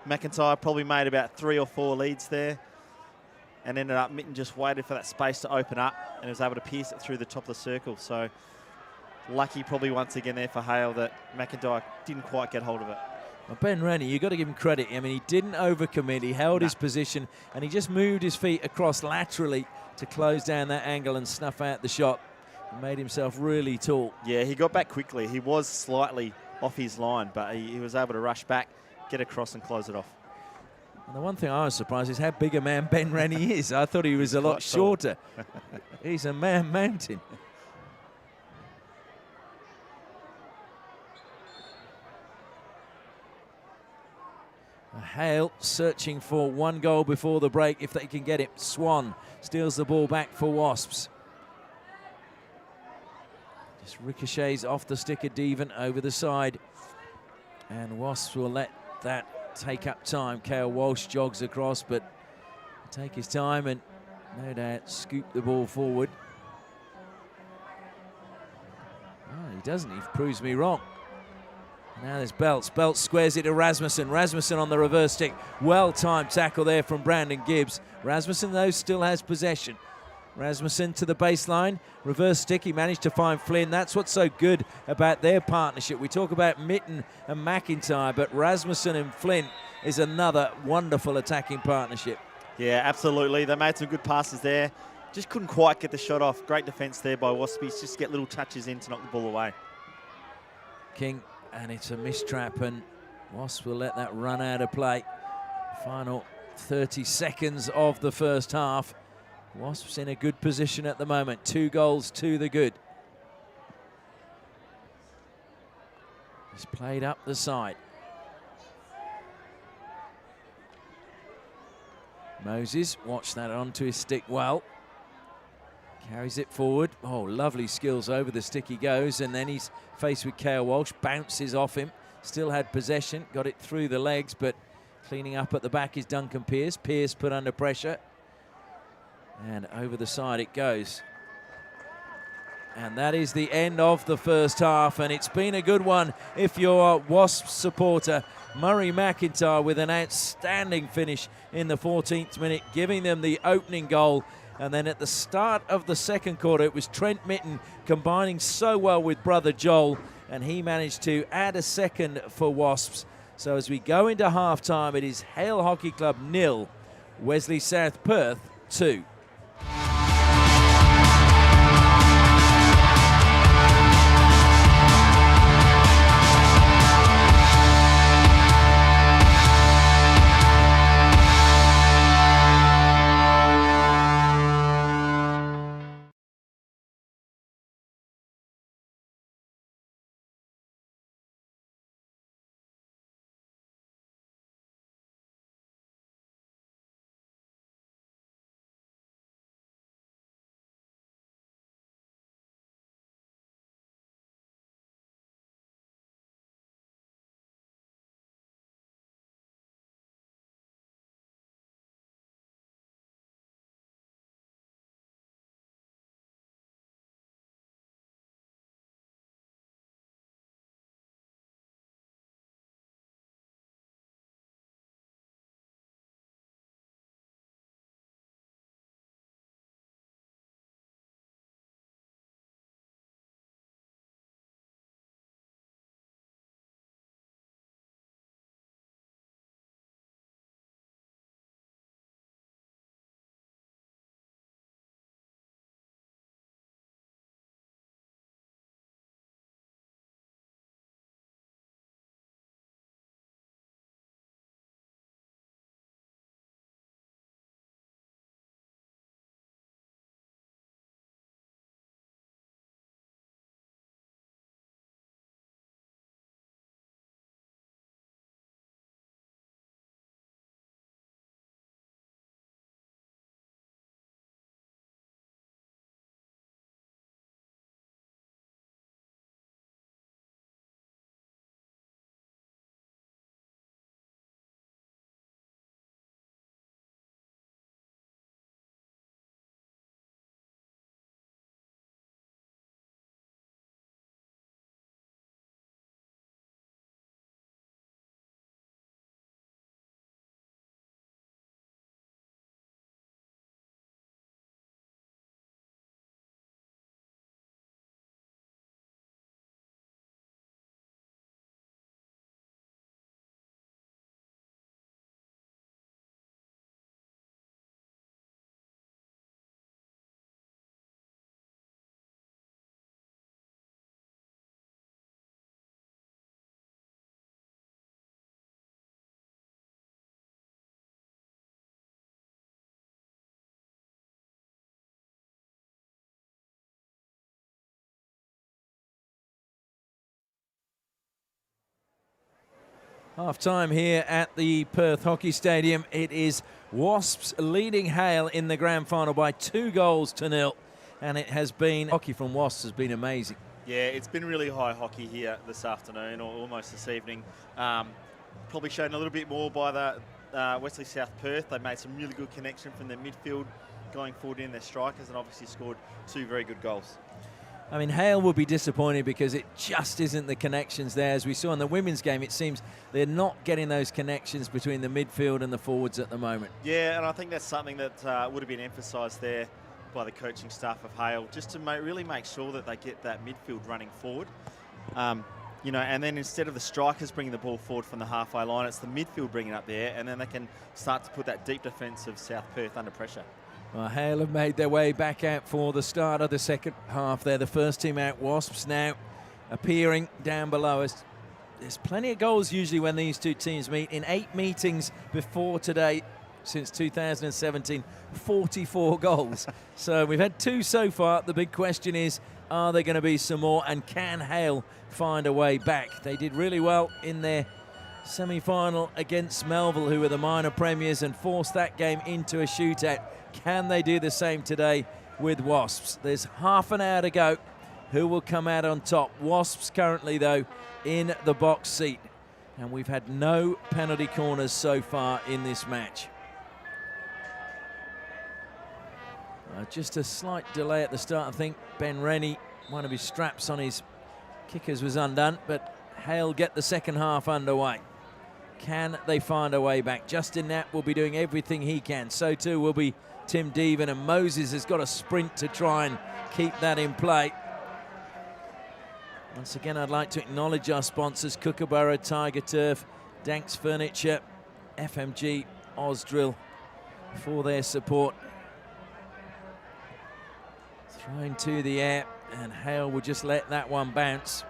McIntyre probably made about 3 or 4 leads there, and ended up Mitten just waited for that space to open up and was able to pierce it through the top of the circle. So lucky probably once again there for Hale that McIntyre didn't quite get hold of it. Well, Ben Rennie, you've got to give him credit. I mean, he didn't overcommit. He held his position, and he just moved his feet across laterally to close down that angle and snuff out the shot. He made himself really tall. Yeah, he got back quickly. He was slightly off his line, but he was able to rush back, get across and close it off. And the one thing I was surprised is how big a man Ben Rennie is. I thought he was a lot shorter. He's a man mountain. Hale searching for 1 goal before the break if they can get it. Swan steals the ball back for Wasps. Just ricochets off the stick of Devon over the side. And Wasps will let that take up time. Kale Walsh jogs across, but take his time and no doubt scoop the ball forward. Oh, he doesn't. He proves me wrong. Now there's Belts. Belts squares it to Rasmussen. Rasmussen on the reverse stick. Well-timed tackle there from Brandon Gibbs. Rasmussen, though, still has possession. Rasmussen to the baseline. Reverse stick. He managed to find Flynn. That's what's so good about their partnership. We talk about Mitten and McIntyre, but Rasmussen and Flynn is another wonderful attacking partnership. Yeah, absolutely. They made some good passes there. Just couldn't quite get the shot off. Great defence there by Waspies. Just get little touches in to knock the ball away. King. And it's a mistrap, and Wasps will let that run out of play. Final 30 seconds of the first half. Wasps in a good position at the moment. 2 goals to the good. He's played up the side. Moses, watch that onto his stick well. Carries it forward. Oh, lovely skills over the stick he goes, and then he's faced with Hale Walsh, bounces off him. Still had possession, got it through the legs, but cleaning up at the back is Duncan Pearce. Pearce put under pressure, and over the side it goes. And that is the end of the first half, and it's been a good one if you're a Wasps supporter. Murray McIntyre with an outstanding finish in the 14th minute, giving them the opening goal. And then at the start of the second quarter, it was Trent Mitten combining so well with brother Joel, and he managed to add a second for Wasps. So as we go into half-time, it is Hale Hockey Club 0, Wesley South Perth 2. Half-time here at the Perth Hockey Stadium. It is Wasps leading Hale in the grand final by 2-0. And it has been, hockey from Wasps has been amazing. Yeah, it's been really high hockey here this afternoon, or almost this evening. Probably shown a little bit more by the Wesley South Perth. They made some really good connection from their midfield going forward in their strikers, and obviously scored 2 very good goals. I mean, Hale will be disappointed because it just isn't the connections there. As we saw in the women's game, it seems they're not getting those connections between the midfield and the forwards at the moment. Yeah, and I think that's something that would have been emphasised there by the coaching staff of Hale, just to really make sure that they get that midfield running forward. You know, and then instead of the strikers bringing the ball forward from the halfway line, it's the midfield bringing it up there, and then they can start to put that deep defence of South Perth under pressure. Well, Hale have made their way back out for the start of the second half there. The first team out, Wasps now appearing down below us. There's plenty of goals usually when these two teams meet. In 8 meetings before today, since 2017, 44 goals. So we've had 2 so far. The big question is, Are there going to be some more? And can Hale find a way back? They did really well in their semi-final against Melville, who were the minor premiers, and forced that game into a shootout. Can they do the same today with WASPS? There's half an hour to go. Who will come out on top? WASPS currently, though, in the box seat. And we've had no penalty corners so far in this match. Just a slight delay at the start. I think Ben Rennie, one of his straps on his kickers was undone, but Hale get the second half underway. Can they find a way back? Justin Knapp will be doing everything he can. So too will be Tim Deven, and Moses has got a sprint to try and keep that in play. Once again, I'd like to acknowledge our sponsors, Kookaburra, Tiger Turf, Danks Furniture, FMG, Ausdrill, for their support. Thrown to the air, and Hale will just let that one bounce.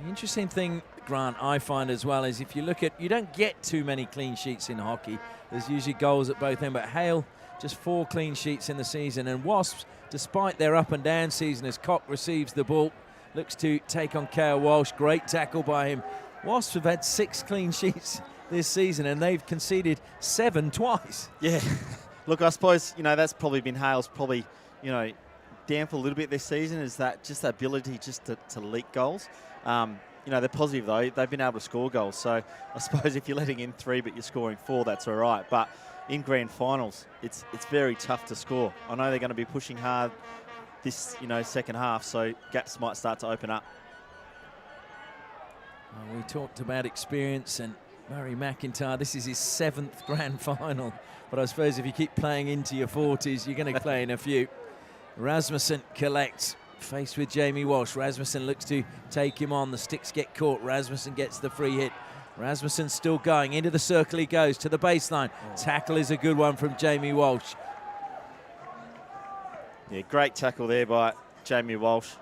The interesting thing, Grant, I find as well, is if you look at, you don't get too many clean sheets in hockey. There's usually goals at both ends, but Hale, just 4 clean sheets in the season. And Wasps, despite their up and down season, as Cock receives the ball, looks to take on Kale Walsh. Great tackle by him. Wasps have had 6 clean sheets this season, and they've conceded 7 twice. Yeah. Look, I suppose, that's probably been Hale's down for a little bit this season, is that just that ability just to leak goals. They're positive, though. They've been able to score goals. So I suppose if you're letting in 3 but you're scoring 4, that's all right. But in grand finals, it's very tough to score. I know they're going to be pushing hard this, second half, so gaps might start to open up. Well, we talked about experience, and Murray McIntyre, this is his 7th grand final. But I suppose if you keep playing into your 40s, you're going to play in a few. Rasmussen collects, faced with Jamie Walsh. Rasmussen looks to take him on. The sticks get caught. Rasmussen gets the free hit. Rasmussen still going. Into the circle he goes, to the baseline. Tackle is a good one from Jamie Walsh. Yeah, great tackle there by Jamie Walsh.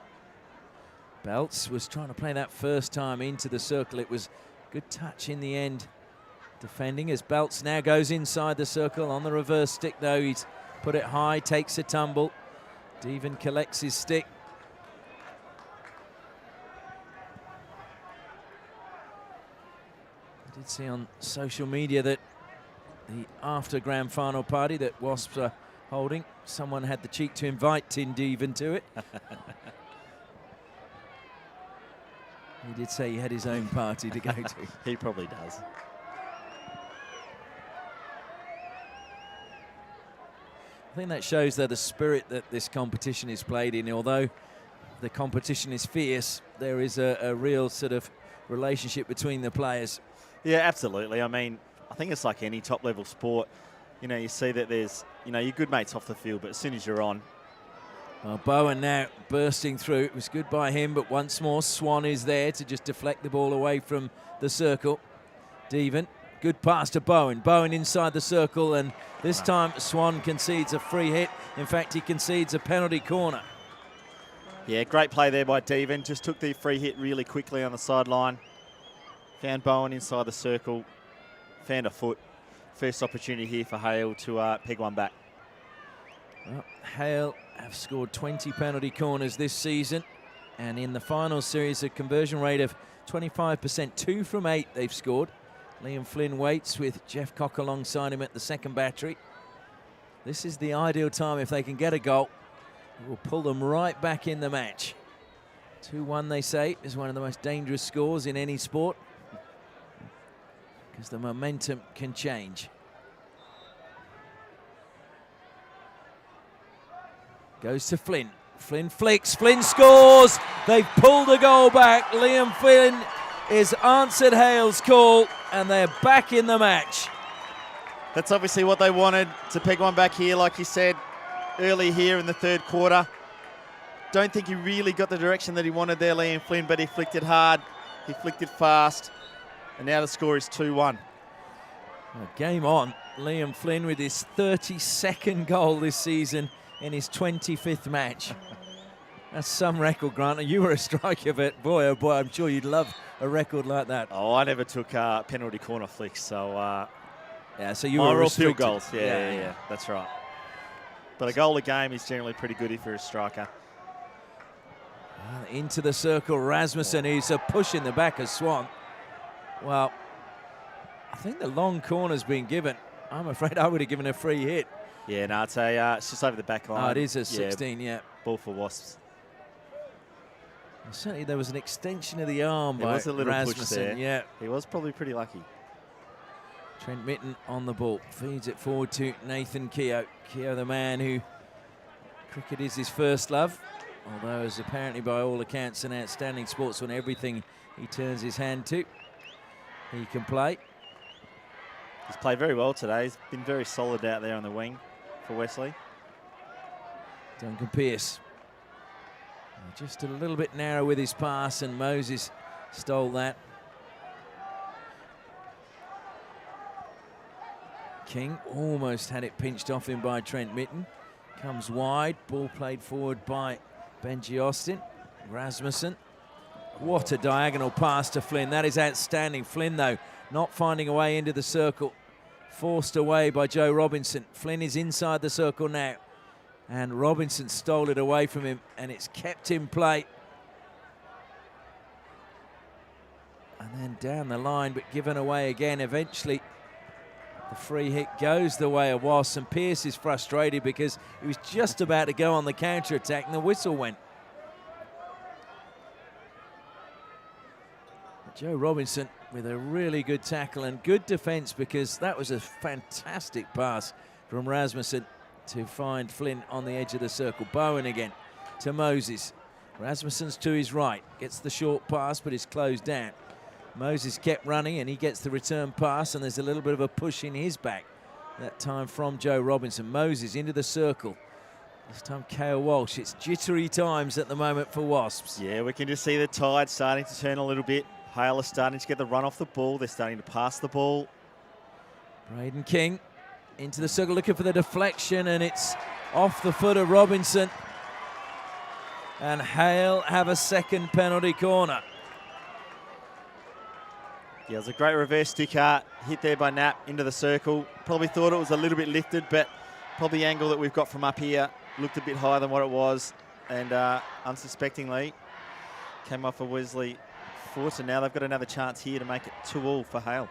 Belts was trying to play that first time into the circle. It was good touch in the end. Defending as Belts now goes inside the circle. On the reverse stick, though, he's put it high, takes a tumble. Deven collects his stick. I did see on social media that the after grand final party that Wasps are holding, someone had the cheek to invite Tim Deven to it. He did say he had his own party to go to. He probably does. I think that shows the spirit that this competition is played in. Although the competition is fierce, there is a real sort of relationship between the players. Yeah, absolutely. I mean, I think it's like any top-level sport. You see that there's, your good mates off the field, but as soon as you're on. Well, Bowen now bursting through. It was good by him, but once more Swan is there to just deflect the ball away from the circle. Deven, good pass to Bowen. Bowen inside the circle, and this time Swan concedes a free hit. In fact, he concedes a penalty corner. Yeah, great play there by Deven. Just took the free hit really quickly on the sideline. Found Bowen inside the circle. Found a foot. First opportunity here for Hale to peg one back. Well, Hale have scored 20 penalty corners this season, and in the final series a conversion rate of 25%. 2 from 8 they've scored. Liam Flynn waits with Jeff Cock alongside him at the second battery. This is the ideal time if they can get a goal. It will pull them right back in the match. 2-1 they say is one of the most dangerous scores in any sport, because the momentum can change. Goes to Flynn. Flynn flicks. Flynn scores. They've pulled a goal back. Liam Flynn is answered Hale's call, and they're back in the match. That's obviously what they wanted, to peg one back here, like you said, early here in the third quarter. Don't think he really got the direction that he wanted there, Liam Flynn, but he flicked it hard. He flicked it fast. And now the score is 2-1. Well, game on. Liam Flynn with his 32nd goal this season in his 25th match. That's some record, Grant. You were a striker, but boy, oh boy, I'm sure you'd love a record like that. Oh, I never took penalty corner flicks, so... yeah, so you were restricted. field goals. Yeah, that's right. But a goal a game is generally pretty good if you're a striker. Into the circle, Rasmussen, who's a push in the back of Swan. Well, I think the long corner's been given. I'm afraid I would have given a free hit. Yeah, no, it's just over the back line. Oh, it is a 16, yeah. Ball for Wasps. Well, certainly there was an extension of the arm by was a little Rasmussen. push there. Yeah. He was probably pretty lucky. Trent Mitten on the ball, feeds it forward to Nathan Keogh. Keogh, the man who cricket is his first love, although is apparently by all accounts an outstanding sportsman. Everything he turns his hand to, he can play. He's played very well today. He's been very solid out there on the wing for Wesley. Duncan Pearce, just a little bit narrow with his pass, and Moses stole that. King almost had it pinched off him by Trent Mitten. Comes wide, ball played forward by Benji Austin. Rasmussen, what a diagonal pass to Flynn. That is outstanding. Flynn, though, not finding a way into the circle. Forced away by Joe Robinson. Flynn is inside the circle now. And Robinson stole it away from him, and it's kept in play. And then down the line, but given away again. Eventually, the free hit goes the way of Wasps, and Pearce is frustrated because he was just about to go on the counter-attack and the whistle went. But Joe Robinson with a really good tackle and good defence, because that was a fantastic pass from Rasmussen to find Flynn on the edge of the circle. Bowen again to Moses. Rasmussen's to his right, gets the short pass but is closed down. Moses kept running and he gets the return pass, and there's a little bit of a push in his back, that time from Joe Robinson. Moses into the circle. This time Cale Walsh. It's jittery times at the moment for Wasps. Yeah, we can just see the tide starting to turn a little bit. Hale is starting to get the run off the ball. They're starting to pass the ball. Braden King into the circle looking for the deflection, and it's off the foot of Robinson. And Hale have a second penalty corner. Yeah, it was a great reverse sticker, hit there by Knapp into the circle. Probably thought it was a little bit lifted, but probably the angle that we've got from up here looked a bit higher than what it was. And unsuspectingly, came off of Wesley foot, and now they've got another chance here to make it 2-2 for Hale.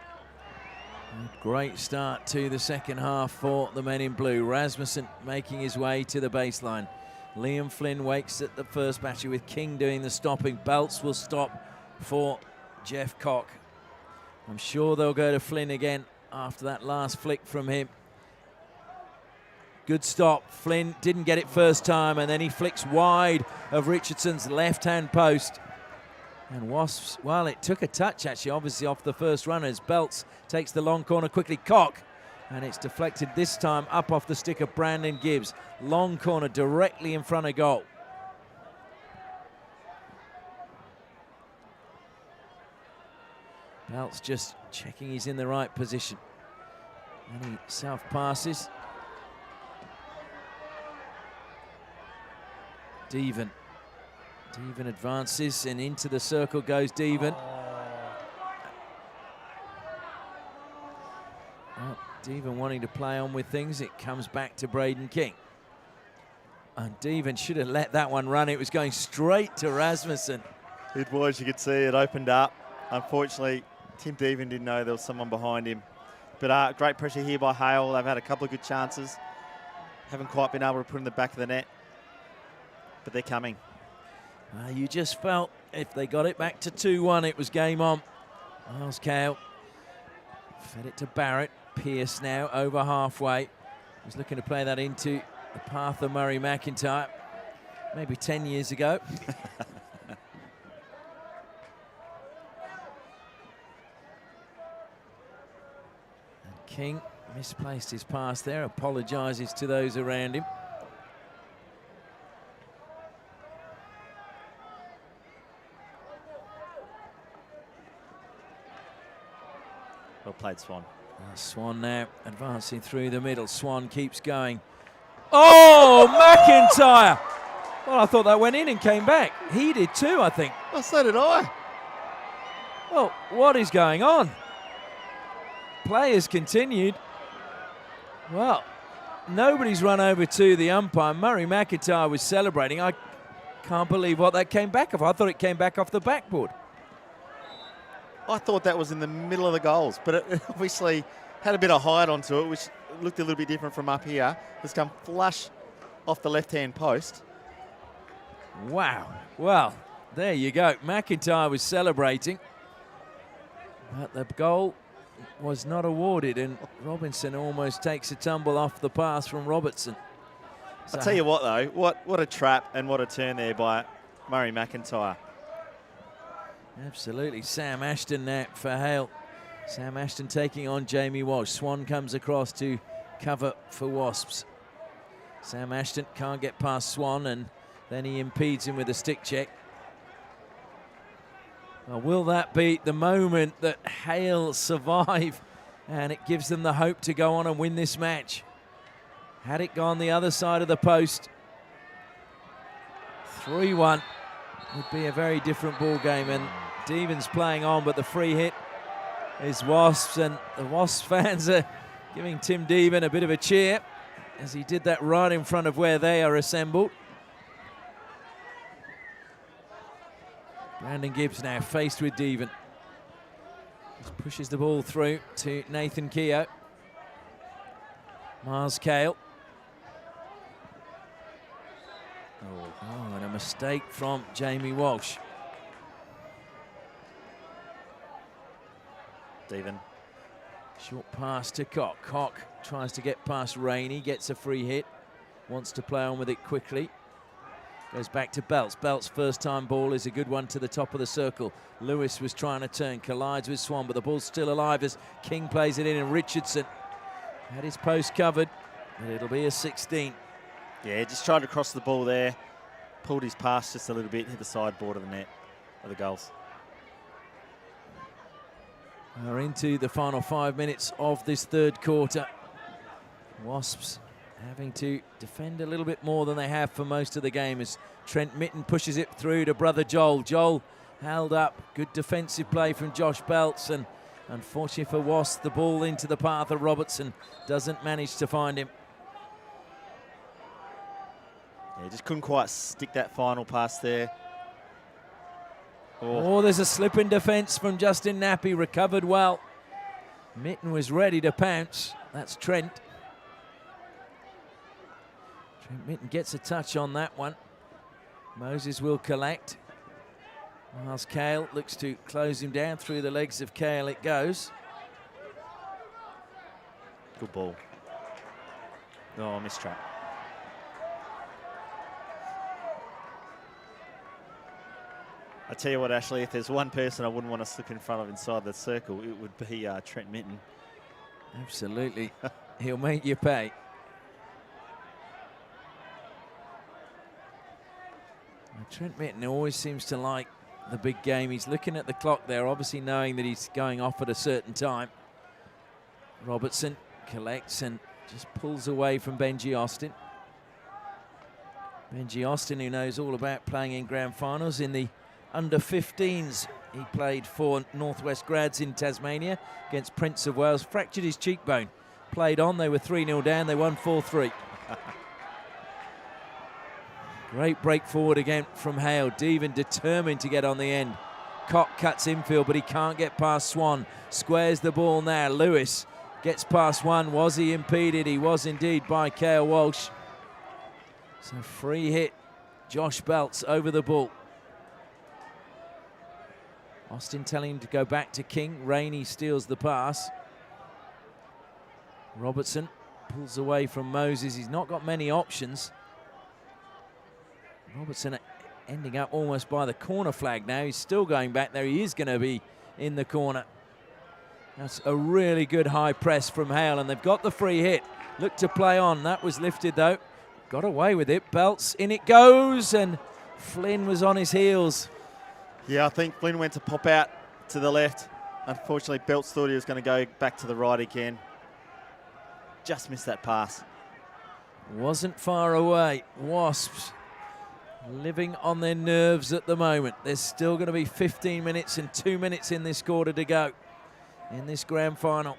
Great start to the second half for the men in blue. Rasmussen making his way to the baseline. Liam Flynn wakes at the first battery with King doing the stopping. Belts will stop for Jeff Cock. I'm sure they'll go to Flynn again after that last flick from him. Good stop. Flynn didn't get it first time, and then he flicks wide of Richardson's left-hand post. And Wasps, well, it took a touch, actually, obviously, off the first runner as Belts takes the long corner quickly. Cock, and it's deflected this time up off the stick of Brandon Gibbs. Long corner directly in front of goal. Belts just checking he's in the right position. And he self-passes. Deven advances, and into the circle goes Deven. Well, Deven wanting to play on with things. It comes back to Braden King. And Deven should have let that one run. It was going straight to Rasmussen. It was, you could see it opened up. Unfortunately, Tim Deven didn't know there was someone behind him. But great pressure here by Hale. They've had a couple of good chances. Haven't quite been able to put in the back of the net. But they're coming. You just felt if they got it back to 2-1, it was game on. Miles Cale fed it to Barrett. Pearce now over halfway. He's looking to play that into the path of Murray McIntyre. Maybe 10 years ago. And King misplaced his pass there. Apologises to those around him. Well played, Swan. Swan now advancing through the middle. Swan keeps going. Oh, McIntyre! Well, I thought that went in and came back. He did too, I think. Well, so did I. Well, what is going on? Play has continued. Well, nobody's run over to the umpire. Murray McIntyre was celebrating. I can't believe what that came back off. I thought it came back off the backboard. I thought that was in the middle of the goals, but it obviously had a bit of height onto it, which looked a little bit different from up here. It's come flush off the left-hand post. Wow. Well, there you go. McIntyre was celebrating, but the goal was not awarded, and Robinson almost takes a tumble off the pass from Robertson. So, I'll tell you what, though, what a trap and what a turn there by Murray McIntyre. Absolutely. Sam Ashton now for Hale. Sam Ashton taking on Jamie Walsh. Swan comes across to cover for Wasps. Sam Ashton can't get past Swan, and then he impedes him with a stick check. Well, will that be the moment that Hale survive and it gives them the hope to go on and win this match? Had it gone the other side of the post, 3-1 would be a very different ball game, and Devon's playing on, but the free hit is Wasps, and the Wasps fans are giving Tim Devon a bit of a cheer as he did that right in front of where they are assembled. Brandon Gibbs now faced with Devon. Just pushes the ball through to Nathan Keogh. Miles Hale. Oh, and a mistake from Jamie Walsh. Devon. Short pass to Cock. Cock tries to get past Rainey, gets a free hit, wants to play on with it quickly. Goes back to Belts. Belts' first time ball is a good one to the top of the circle. Lewis was trying to turn, collides with Swan, but the ball's still alive as King plays it in, and Richardson had his post covered, but it'll be a 16. Yeah, just tried to cross the ball there, pulled his pass just a little bit, hit the sideboard of the net of the goals. We're into the final 5 minutes of this third quarter. Wasps having to defend a little bit more than they have for most of the game as Trent Mitten pushes it through to brother Joel. Joel held up. Good defensive play from Josh Belts, and unfortunately for Wasps, the ball into the path of Robertson doesn't manage to find him. Yeah, just couldn't quite stick that final pass there. Oh, there's a slip in defence from Justin Nappy, recovered well. Mitten was ready to pounce. That's Trent. Trent Mitten gets a touch on that one. Moses will collect. Miles Hale looks to close him down. Through the legs of Hale it goes. Good ball. Oh, missed trap. I tell you what, Ashley, if there's one person I wouldn't want to slip in front of inside the circle, it would be Trent Mitten. Absolutely. He'll make you pay. Trent Mitten always seems to like the big game. He's looking at the clock there, obviously knowing that he's going off at a certain time. Robertson collects and just pulls away from Benji Austin. Benji Austin, who knows all about playing in grand finals. In the under-15s, he played for Northwest Grads in Tasmania against Prince of Wales. Fractured his cheekbone. Played on, they were 3-0 down, they won 4-3. Great break forward again from Hale. Devon determined to get on the end. Cock cuts infield, but he can't get past Swan. Squares the ball now. Lewis gets past one. Was he impeded? He was indeed by Kale Walsh. So free hit. Josh Belts over the ball. Austin telling him to go back to King. Rainey steals the pass. Robertson pulls away from Moses. He's not got many options. Robertson ending up almost by the corner flag now. He's still going back there. He is going to be in the corner. That's a really good high press from Hale, and they've got the free hit. Look to play on. That was lifted though. Got away with it. Belts, in it goes, and Flynn was on his heels. Yeah, I think Flynn went to pop out to the left. Unfortunately, Belts thought he was going to go back to the right again. Just missed that pass. Wasn't far away. Wasps living on their nerves at the moment. There's still going to be 15 minutes and 2 minutes in this quarter to go in this grand final.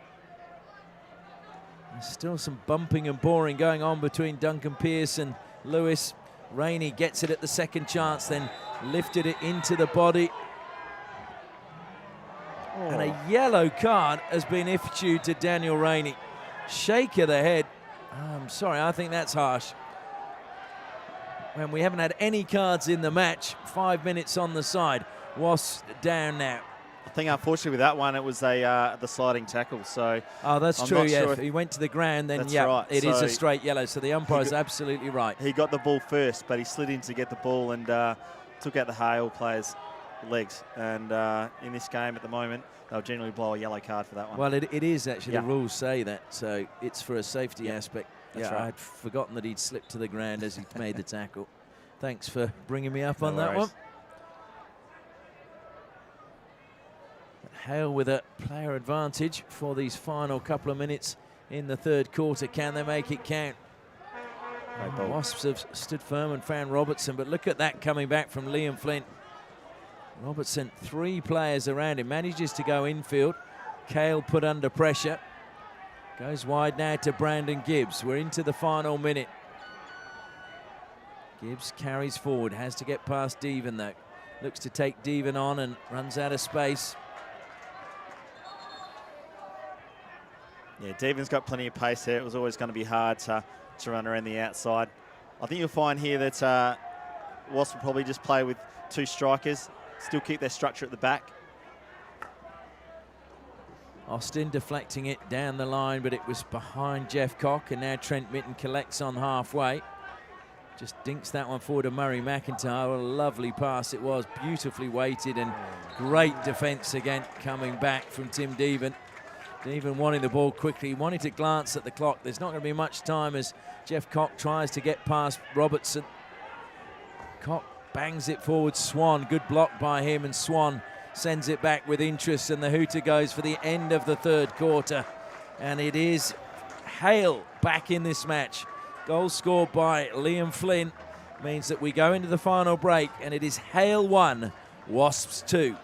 There's still some bumping and boring going on between Duncan Pearce and Lewis. Rainey gets it at the second chance, then lifted it into the body. Oh. And a yellow card has been issued to Daniel Rainey. Shake of the head. I'm sorry, I think that's harsh. When we haven't had any cards in the match, 5 minutes on the side. Wasps down now. I think unfortunately with that one, it was the sliding tackle. So that's I'm true. Yeah, sure if he went to the ground, then right. It is a straight yellow. So the umpire's absolutely right. He got the ball first, but he slid in to get the ball and took out the Hale players' legs. And in this game at the moment, they'll generally blow a yellow card for that one. Well, it is actually. The rules say that, so it's for a safety aspect. That's right. right. I'd forgotten that he'd slipped to the ground as he made the tackle. Thanks for bringing me up No on worries. that one. Hale with a player advantage for these final couple of minutes in the third quarter. Can they make it count? Wasps have stood firm and found Robertson, but look at that coming back from Liam Flint. Robertson, 3 players around him, manages to go infield. Hale put under pressure. Goes wide now to Brandon Gibbs. We're into the final minute. Gibbs carries forward, has to get past Deven though. Looks to take Deven on and runs out of space. Yeah, Deven's got plenty of pace there. It was always going to be hard to run around the outside. I think you'll find here that Wasps will probably just play with 2 strikers, still keep their structure at the back. Austin deflecting it down the line, but it was behind Jeff Cock, and now Trent Mitten collects on halfway. Just dinks that one forward to Murray McIntyre. What a lovely pass it was, beautifully weighted, and great defence again coming back from Tim Deven. Deven wanting the ball quickly, wanting to glance at the clock. There's not going to be much time as Jeff Cock tries to get past Robertson. Cock bangs it forward. Swan, good block by him, and Swan sends it back with interest, and the hooter goes for the end of the third quarter. And it is Hale back in this match. Goal scored by Liam Flynn means that we go into the final break, and it is Hale 1, Wasps 2.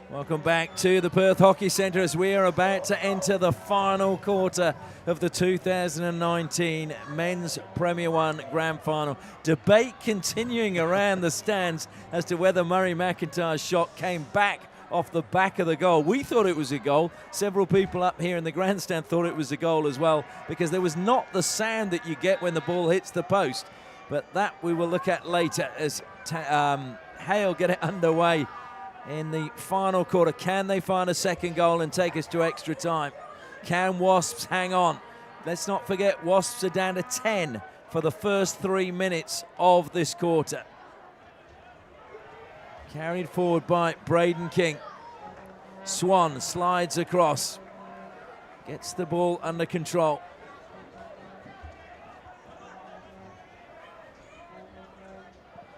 Welcome back to the Perth Hockey Centre as we are about to enter the final quarter of the 2019 Men's Premier 1 Grand Final. Debate continuing around the stands as to whether Murray McIntyre's shot came back off the back of the goal. We thought it was a goal. Several people up here in the grandstand thought it was a goal as well, because there was not the sound that you get when the ball hits the post. But that we will look at later as Hale get it underway in the final quarter. Can they find a second goal and take us to extra time? Can Wasps hang on? Let's not forget, Wasps are down to 10 for the first 3 minutes of this quarter. Carried forward by Braden King. Swan slides across. Gets the ball under control.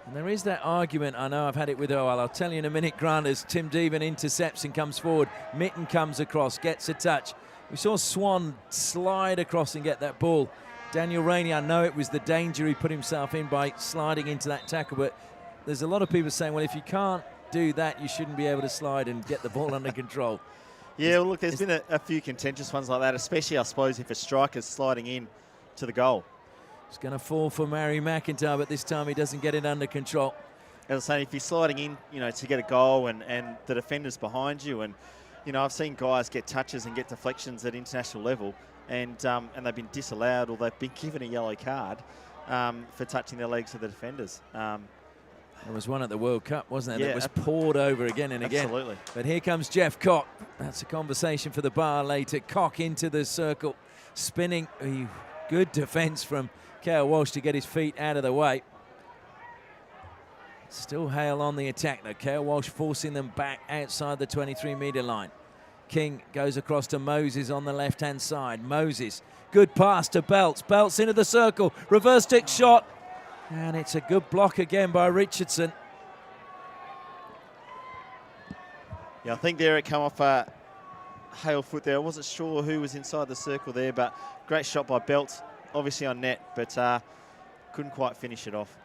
And there is that argument, I know I've had it with I'll tell you in a minute, Grant, as Tim Deven intercepts and comes forward. Mitten comes across, gets a touch. We saw Swan slide across and get that ball Daniel Rainey, I know it was the danger he put himself in by sliding into that tackle, but there's a lot of people saying, well, if you can't do that, you shouldn't be able to slide and get the ball under control. Yeah, well, look, there's been a few contentious ones like that, especially, I suppose, if a striker's sliding in to the goal. It's going to fall for Murray McIntyre, but this time he doesn't get it under control. As I say, if you're sliding in, you know, to get a goal and the defender's behind you, and, you know, I've seen guys get touches and get deflections at international level, and they've been disallowed or they've been given a yellow card for touching the legs of the defenders. There was one at the World Cup, wasn't there, yeah, that was poured over again and again. Absolutely. But here comes Jeff Cock. That's a conversation for the bar later. Cock into the circle, spinning. Good defence from Hale Walsh to get his feet out of the way. Still Hale on the attack though. Hale Walsh forcing them back outside the 23-metre line. King goes across to Moses on the left-hand side. Moses, good pass to Belts. Belts into the circle, reverse stick shot. And it's a good block again by Richardson. Yeah, I think there it come off a Hale foot there. I wasn't sure who was inside the circle there, but great shot by Belts, obviously on net, but couldn't quite finish it off.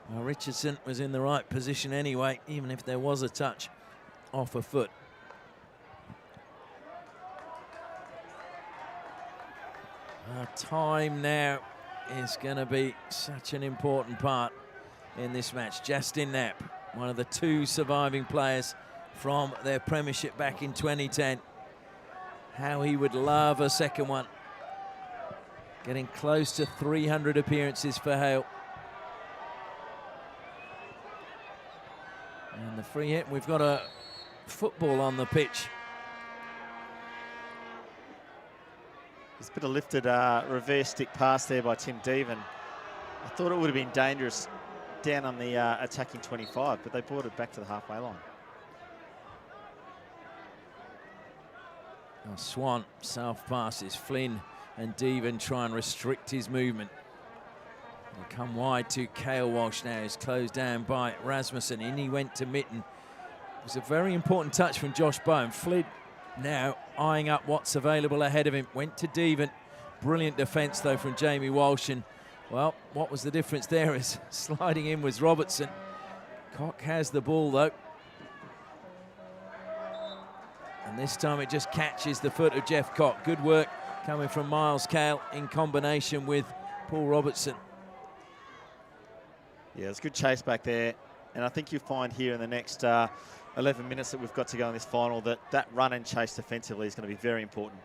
Well, Richardson was in the right position anyway, even if there was a touch off a foot. Time now is going to be such an important part in this match. Justin Knapp, one of the two surviving players from their premiership back in 2010. How he would love a second one. Getting close to 300 appearances for Hale. And the free hit, we've got a football on the pitch. There's a bit of lifted reverse stick pass there by Tim Devan. I thought it would have been dangerous down on the attacking 25, but they brought it back to the halfway line. Oh, Swan, self passes. Flynn and Devan try and restrict his movement. They come wide to Hale Walsh now. He's closed down by Rasmussen. In he went to Mitten. It was a very important touch from Josh Bowen. Flynn now eyeing up what's available ahead of him. Went to Devan. Brilliant defence though from Jamie Walsh. And well, what was the difference there is sliding in was Robertson. Cock has the ball though. And this time it just catches the foot of Jeff Cock. Good work coming from Miles Hale in combination with Paul Robertson. Yeah, it's a good chase back there. And I think you'll find here in the next 11 minutes that we've got to go in this final that run and chase defensively is going to be very important.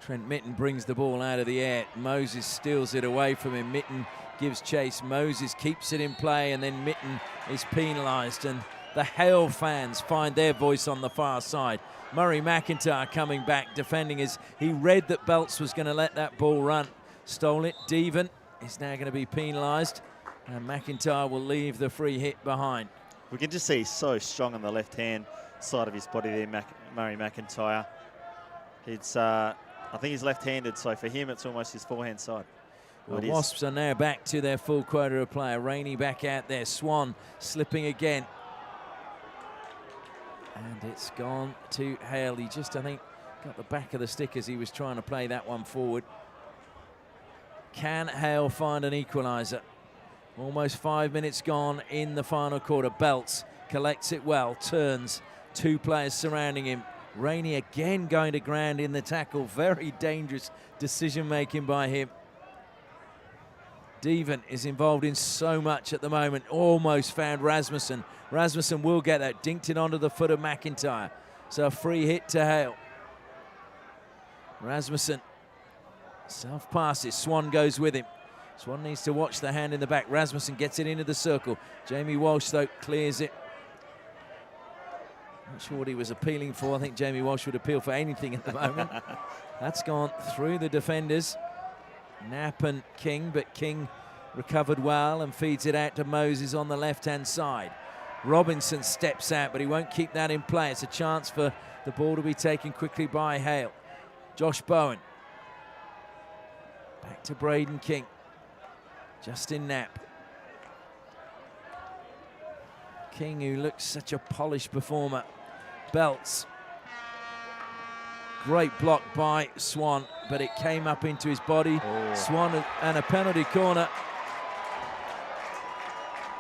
Trent Mitten brings the ball out of the air. Moses steals it away from him. Mitten gives chase. Moses keeps it in play, and then Mitten is penalised. And the Hale fans find their voice on the far side. Murray McIntyre coming back, defending as he read that Belts was going to let that ball run. Stole it. Devan is now going to be penalised, and McIntyre will leave the free hit behind. We can just see he's so strong on the left-hand side of his body there, Murray McIntyre. It's, I think he's left-handed, so for him it's almost his forehand side. Well, Wasps are now back to their full quota of player. Rainey back out there. Swan slipping again. And it's gone to Hale. He just, I think, got the back of the stick as he was trying to play that one forward. Can Hale find an equaliser? Almost 5 minutes gone in the final quarter. Belts collects it well, turns. Two players surrounding him. Rainey again going to ground in the tackle. Very dangerous decision-making by him. Devan is involved in so much at the moment. Almost found Rasmussen. Rasmussen will get that. Dinked it onto the foot of McIntyre. So a free hit to Hale. Rasmussen self-passes. Swan goes with him. Swan needs to watch the hand in the back. Rasmussen gets it into the circle. Jamie Walsh, though, clears it. Not sure what he was appealing for. I think Jamie Walsh would appeal for anything at the moment. That's gone through the defenders. Knapp and King, but King recovered well and feeds it out to Moses on the left-hand side. Robinson steps out, but he won't keep that in play. It's a chance for the ball to be taken quickly by Hale. Josh Bowen. Back to Braden King. Justin Knapp. King, who looks such a polished performer. Belts. Great block by Swan, but it came up into his body. Swan and a penalty corner.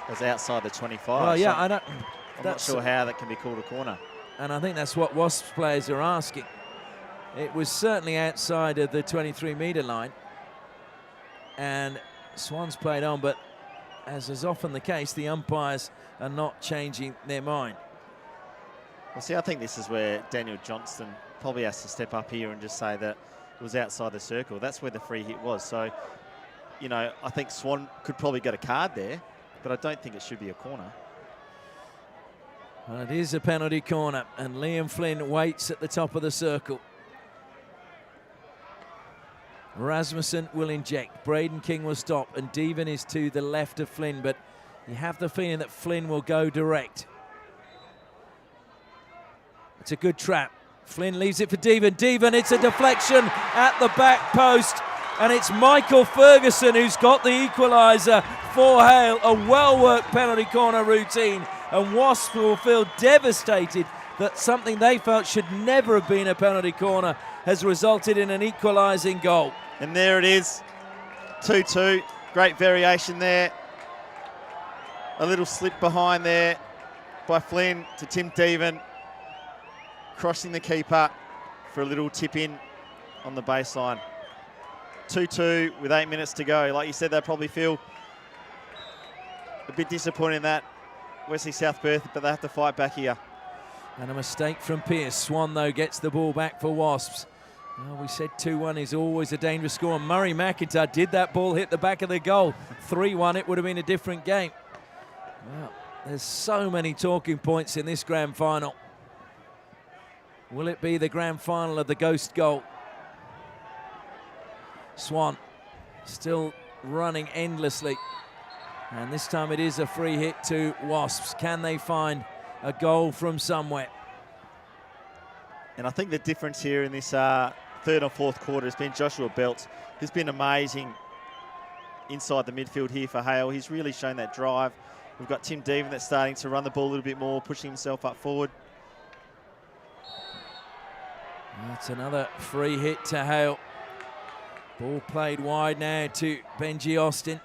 It was outside the 25. Oh, yeah, so I don't. I'm not sure how that can be called a corner. And I think that's what Wasps players are asking. It was certainly outside of the 23-metre line. And Swan's played on, but as is often the case, the umpires are not changing their mind. Well, see, I think this is where Daniel Johnston probably has to step up here and just say that it was outside the circle. That's where the free hit was. So, you know, I think Swan could probably get a card there, but I don't think it should be a corner. Well, it is a penalty corner, and Liam Flynn waits at the top of the circle. Rasmussen will inject. Braden King will stop, and Deven is to the left of Flynn, but you have the feeling that Flynn will go direct. It's a good trap. Flynn leaves it for Deven. Deven, it's a deflection at the back post, and it's Michael Ferguson who's got the equaliser for Hale. A well-worked penalty corner routine, and Wasps will feel devastated that something they felt should never have been a penalty corner has resulted in an equalising goal. And there it is, 2-2. Great variation there. A little slip behind there by Flynn to Tim Deven, crossing the keeper for a little tip in on the baseline. 2-2 with 8 minutes to go. Like you said, they probably feel a bit disappointed in that, Wesley South Perth, but they have to fight back here. And a mistake from Pearce. Swan, though, gets the ball back for Wasps. Well, we said 2-1 is always a dangerous score. Murray McIntyre, did that ball hit the back of the goal? 3-1, it would have been a different game. Well, there's so many talking points in this grand final. Will it be the grand final of the ghost goal? Swan still running endlessly. And this time it is a free hit to Wasps. Can they find a goal from somewhere? And I think the difference here in this third or fourth quarter has been Joshua Belt, who's been amazing inside the midfield here for Hale. He's really shown that drive. We've got Tim Deven that's starting to run the ball a little bit more, pushing himself up forward. That's another free hit to Hale. Ball played wide now to Benji Austin.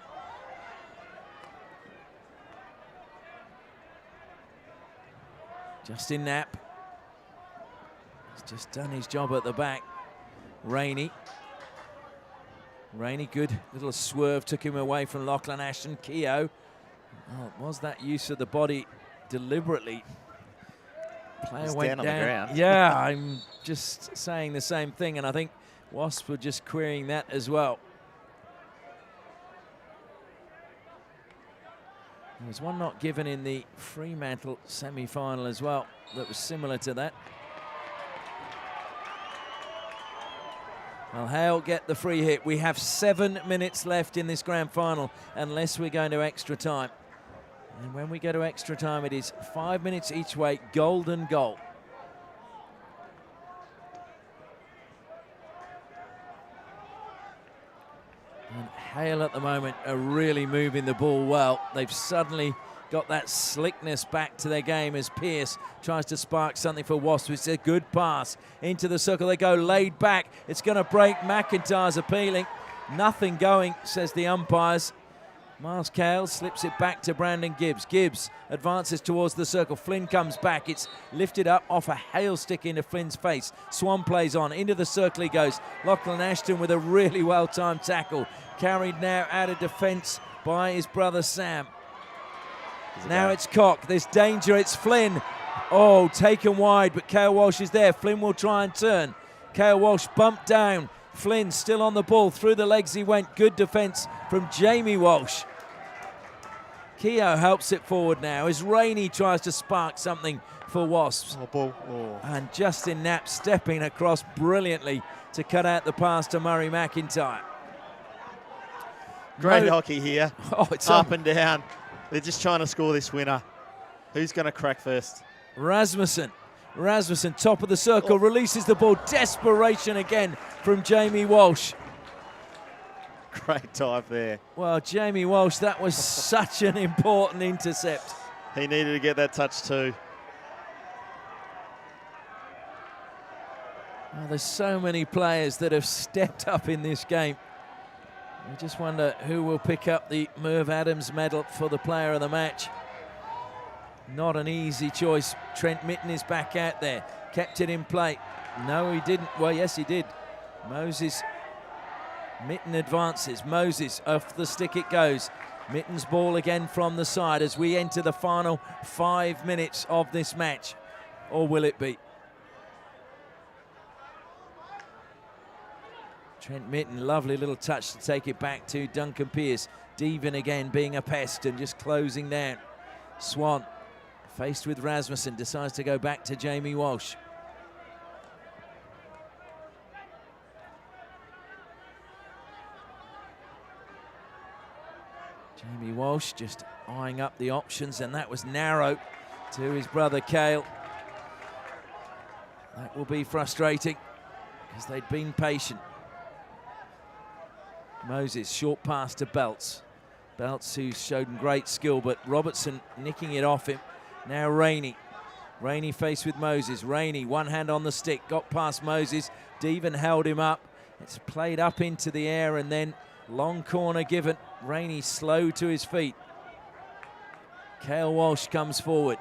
Justin Knapp. He's just done his job at the back. Rainey, good little swerve, took him away from Lachlan Ashton. Keogh, oh, was that use of the body deliberately? Player went down on the ground. Yeah, I'm just saying the same thing, and I think Wasps were just querying that as well. There was one not given in the Fremantle semi-final as well that was similar to that. Well, Hale get the free hit. We have 7 minutes left in this grand final unless we're going to extra time. And when we go to extra time, it is 5 minutes each way, golden goal. And Hale at the moment are really moving the ball well. They've suddenly got that slickness back to their game as Pearce tries to spark something for Wasps. It's a good pass into the circle. They go laid back. It's going to break. McIntyre's appealing. Nothing going, says the umpires. Miles Cale slips it back to Brandon Gibbs. Gibbs advances towards the circle. Flynn comes back. It's lifted up off a Hale stick into Flynn's face. Swan plays on. Into the circle he goes. Lachlan Ashton with a really well-timed tackle. Carried now out of defence by his brother Sam. Now it's Cock. There's danger. It's Flynn. Oh, taken wide, but Cale Walsh is there. Flynn will try and turn. Cale Walsh bumped down. Flynn still on the ball. Through the legs he went. Good defence from Jamie Walsh. Keogh helps it forward now as Rainey tries to spark something for Wasps. Oh, ball. Oh. And Justin Knapp stepping across brilliantly to cut out the pass to Murray McIntyre. Great hockey here. Oh, it's up and down. They're just trying to score this winner. Who's going to crack first? Rasmussen, top of the circle, releases the ball. Desperation again from Jamie Walsh. Great dive there. Well, Jamie Walsh, that was such an important intercept. He needed to get that touch too. Oh, there's so many players that have stepped up in this game. I just wonder who will pick up the Merv Adams medal for the player of the match. Not an easy choice. Trent Mitten is back out there. Kept it in play. No, he didn't. Well, yes, he did. Moses. Mitten advances. Moses, off the stick it goes. Mitten's ball again from the side as we enter the final 5 minutes of this match. Or will it be? Trent Mitten, lovely little touch to take it back to Duncan Pearce. Devon again being a pest and just closing down. Swan, faced with Rasmussen, decides to go back to Jamie Walsh. Jamie Walsh just eyeing up the options, and that was narrow to his brother Hale. That will be frustrating because they'd been patient. Moses, short pass to Belts. Belts, who's shown great skill, but Robertson nicking it off him. Now Rainey. Rainey faced with Moses. Rainey, one hand on the stick, got past Moses. Devon held him up. It's played up into the air and then long corner given. Rainey slow to his feet. Hale Walsh comes forward.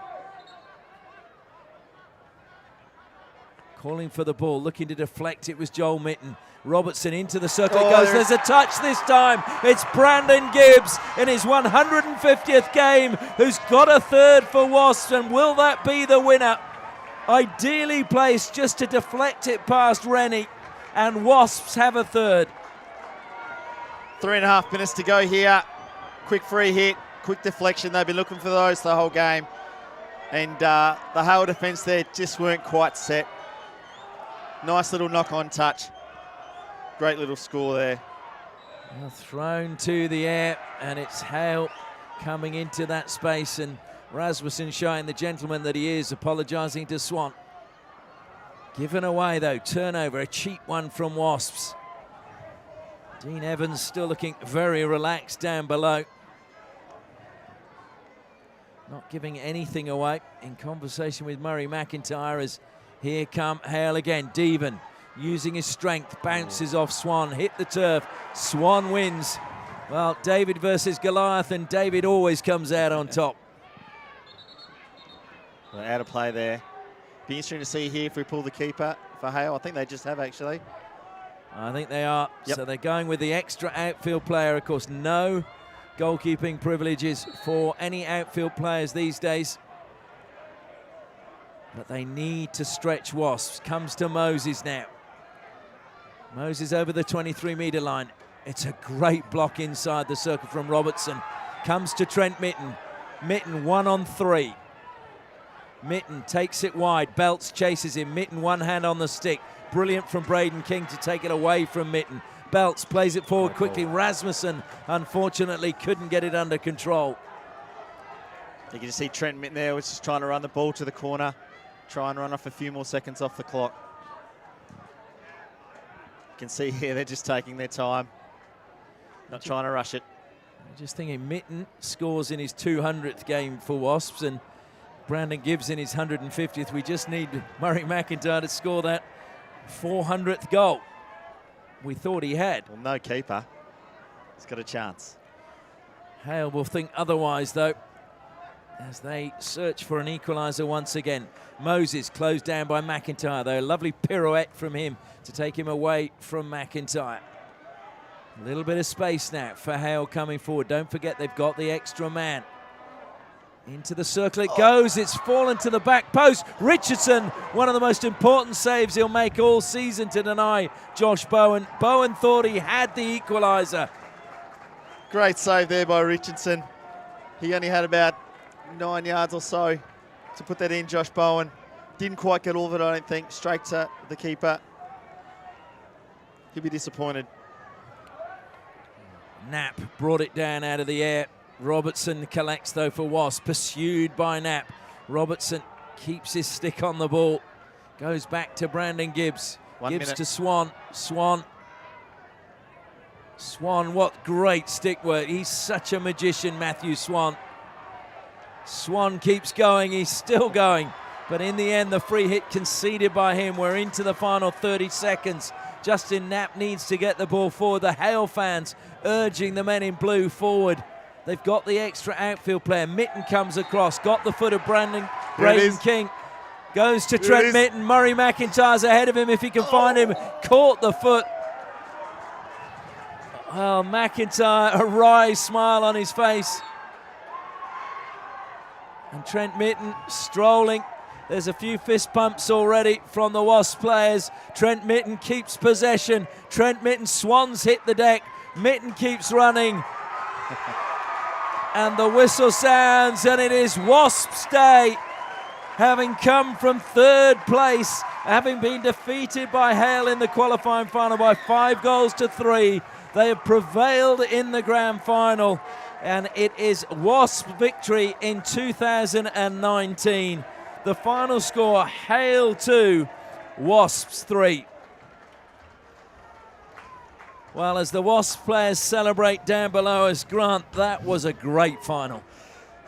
Calling for the ball, looking to deflect. It was Joel Mitten. Robertson into the circle it goes. There's a touch this time. It's Brandon Gibbs in his 150th game who's got a third for Wasps, and will that be the winner? Ideally placed just to deflect it past Rennie, and Wasps have a third. 3.5 minutes to go here. Quick free hit, quick deflection. They've been looking for those the whole game. And the Hale defence there just weren't quite set. Nice little knock-on touch. Great little score there. Well, thrown to the air, and it's Hale coming into that space, and Rasmussen showing the gentleman that he is, apologising to Swan. Given away though, turnover, a cheap one from Wasps. Dean Evans still looking very relaxed down below. Not giving anything away, in conversation with Murray McIntyre as here come Hale again. Devon using his strength, bounces off Swan, hit the turf. Swan wins. Well, David versus Goliath, and David always comes out on top. Well, out of play there. Be interesting to see here if we pull the keeper for Hale. I think they just have actually. I think they are. Yep. So they're going with the extra outfield player. Of course, no goalkeeping privileges for any outfield players these days. But they need to stretch Wasps. Comes to Moses now. Moses over the 23-metre line. It's a great block inside the circle from Robertson. Comes to Trent Mitten. Mitten 1-on-3. Mitten takes it wide. Belts chases him. Mitten one hand on the stick. Brilliant from Braden King to take it away from Mitten. Belts plays it forward quickly. Rasmussen, unfortunately, couldn't get it under control. You can just see Trent Mitten there was just trying to run the ball to the corner. Try and run off a few more seconds off the clock. You can see here they're just taking their time. Not trying to rush it. I'm just thinking Mitten scores in his 200th game for Wasps, and Brandon Gibbs in his 150th. We just need Murray McIntyre to score that 400th goal. We thought he had. Well, no keeper. He's got a chance. Hale will think otherwise, though, as they search for an equaliser once again. Moses closed down by McIntyre, though. A lovely pirouette from him to take him away from McIntyre. A little bit of space now for Hale coming forward. Don't forget they've got the extra man. Into the circle it goes. It's fallen to the back post. Richardson, one of the most important saves he'll make all season to deny Josh Bowen. Bowen thought he had the equaliser. Great save there by Richardson. He only had about 9 yards or so to put that in. Josh Bowen didn't quite get all of it, I don't think. Straight to the keeper. He'll be disappointed. Knapp brought it down out of the air. Robertson collects though for Wasps, pursued by Knapp. Robertson keeps his stick on the ball. Goes back to Brandon Gibbs. Gibbs to Swan. Swan, what great stick work. He's such a magician, Matthew Swan. Swan keeps going, he's still going. But in the end, the free hit conceded by him. We're into the final 30 seconds. Justin Knapp needs to get the ball forward. The Hale fans urging the men in blue forward. They've got the extra outfield player. Mitten comes across, got the foot of Braden King. Goes to Trent Mitten. Murray McIntyre's ahead of him if he can find him. Caught the foot. Well, McIntyre, a wry smile on his face. And Trent Mitten strolling. There's a few fist pumps already from the Wasps players. Trent Mitten keeps possession. Trent Mitten, Swans hit the deck. Mitten keeps running. And the whistle sounds, and it is Wasps Day. Having come from third place, having been defeated by Hale in the qualifying final by 5-3, they have prevailed in the grand final, and it is Wasp victory in 2019. The final score, Hale 2, Wasps 3. Well, as the Wasps players celebrate down below us, Grant, that was a great final.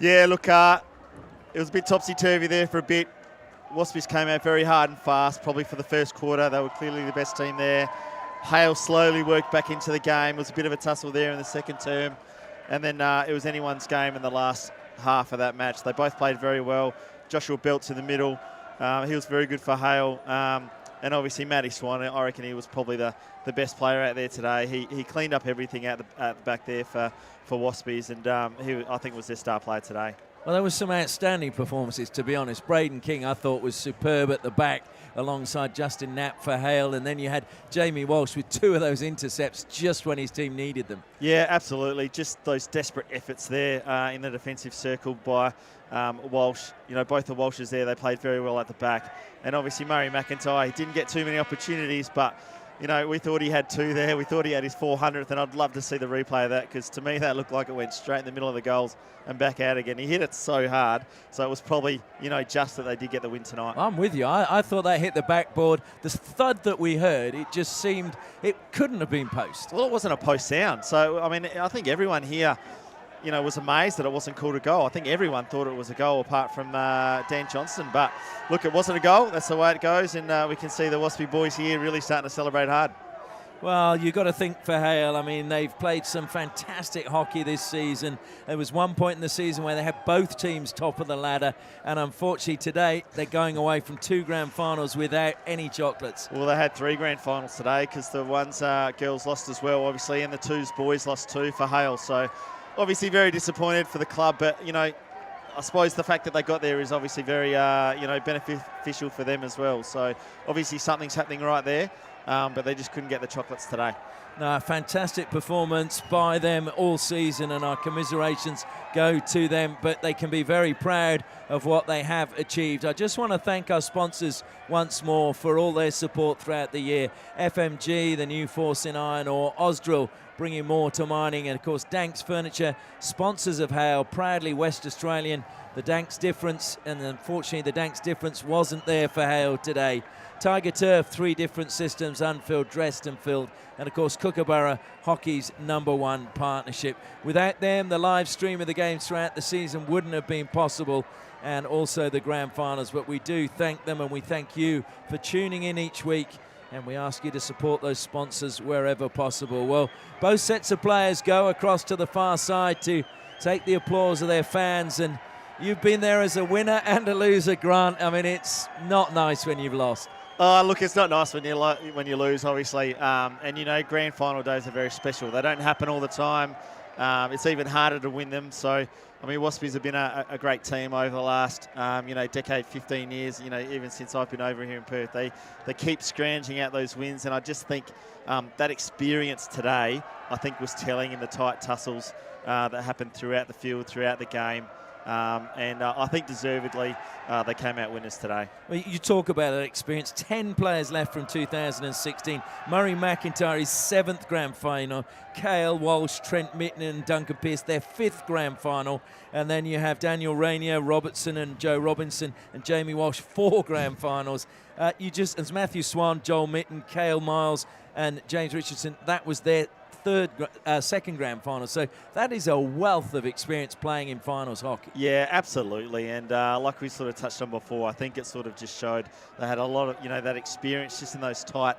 Yeah, look, it was a bit topsy-turvy there for a bit. Waspies came out very hard and fast, probably for the first quarter. They were clearly the best team there. Hale slowly worked back into the game. It was a bit of a tussle there in the second term. And then it was anyone's game in the last half of that match. They both played very well. Joshua Belt's in the middle. He was very good for Hale. And obviously Matty Swan, I reckon he was probably the best player out there today. He cleaned up everything at the back there for Waspies, and he, I think, was their star player today. Well, there was some outstanding performances, to be honest. Braden King, I thought, was superb at the back alongside Justin Knapp for Hale. And then you had Jamie Walsh with 2 of those intercepts just when his team needed them. Yeah, absolutely. Just those desperate efforts there in the defensive circle by Walsh. You know, both the Walshes there, they played very well at the back. And obviously Murray McIntyre, he didn't get too many opportunities, but you know, we thought he had 2 there. We thought he had his 400th, and I'd love to see the replay of that, because to me that looked like it went straight in the middle of the goals and back out again. He hit it so hard, so it was probably, you know, just that they did get the win tonight. I'm with you. I thought that hit the backboard. The thud that we heard, it just seemed it couldn't have been post. Well, it wasn't a post sound. So, I mean, I think everyone here, you know, was amazed that it wasn't called a goal. I think everyone thought it was a goal apart from Dan Johnston. But look, it wasn't a goal. That's the way it goes, and we can see the Waspie boys here really starting to celebrate hard. Well, you've got to think for Hale. I mean, they've played some fantastic hockey this season. There was one point in the season where they had both teams top of the ladder, and unfortunately today they're going away from 2 grand finals without any chocolates. Well, they had 3 grand finals today, because the ones girls lost as well, obviously, and the 2s boys lost 2 for Hale. So obviously very disappointed for the club, but, you know, I suppose the fact that they got there is obviously very, you know, beneficial for them as well. So obviously something's happening right there. But they just couldn't get the chocolates today. No, fantastic performance by them all season, and our commiserations go to them, but they can be very proud of what they have achieved. I just want to thank our sponsors once more for all their support throughout the year. FMG, the new force in iron ore, Ausdrill, bringing more to mining, and of course Danks Furniture, sponsors of Hale, proudly West Australian. The Danks difference, and unfortunately the Danks difference wasn't there for Hale today. Tiger Turf, 3 different systems, unfilled, dressed and filled, and of course Kookaburra, hockey's #1 partnership. Without them, the live stream of the games throughout the season wouldn't have been possible, and also the grand finals. But we do thank them, and we thank you for tuning in each week, and we ask you to support those sponsors wherever possible. Well, both sets of players go across to the far side to take the applause of their fans, and you've been there as a winner and a loser, Grant. I mean, it's not nice when you've lost. Oh, look, it's not nice when you lose, obviously. And, you know, grand final days are very special. They don't happen all the time. It's even harder to win them. So, I mean, Waspies have been a great team over the last, you know, decade, 15 years, you know, even since I've been over here in Perth. They keep scrounging out those wins. And I just think that experience today, I think, was telling in the tight tussles that happened throughout the field, throughout the game. And I think deservedly they came out winners today. Well, you talk about that experience. 10 players left from 2016. Murray McIntyre, his 7th grand final. Hale, Walsh, Trent Mitten and Duncan Pearce, their 5th grand final. And then you have Daniel Rainier, Robertson and Joe Robinson and Jamie Walsh, 4 grand finals. As Matthew Swan, Joel Mitten, Cale Miles and James Richardson, that was their second grand final. So that is a wealth of experience playing in finals hockey. Yeah, absolutely. And like we sort of touched on before, I think it sort of just showed they had a lot of, that experience just in those tight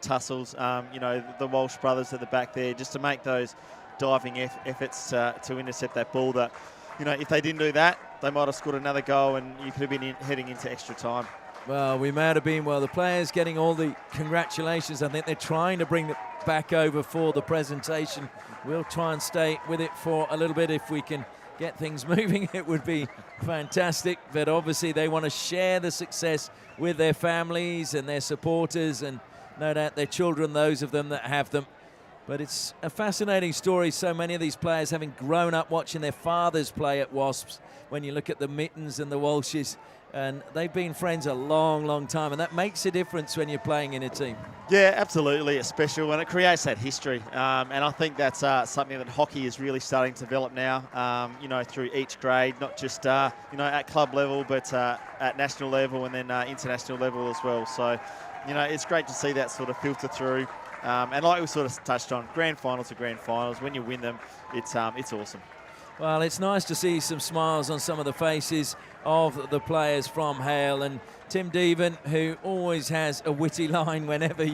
tussles. The Walsh brothers at the back there, just to make those diving efforts to intercept that ball that, if they didn't do that, they might have scored another goal and you could have been heading into extra time. Well, we might have been. Well, the players getting all the congratulations. I think they're trying to bring it back over for the presentation. We'll try and stay with it for a little bit. If we can get things moving, it would be fantastic. But obviously they want to share the success with their families and their supporters, and no doubt their children, those of them that have them. But it's a fascinating story. So many of these players having grown up watching their fathers play at WASPS. When you look at the Mittens and the Walshes, and they've been friends a long, long time, and that makes a difference when you're playing in a team. Yeah, absolutely. It's special, and it creates that history. And I think that's something that hockey is really starting to develop now, through each grade, not just, at club level, but at national level and then international level as well. So, it's great to see that sort of filter through. And like we sort of touched on, grand finals are grand finals. When you win them, it's awesome. Well, it's nice to see some smiles on some of the faces of the players from Hale. And Tim Deven, who always has a witty line whenever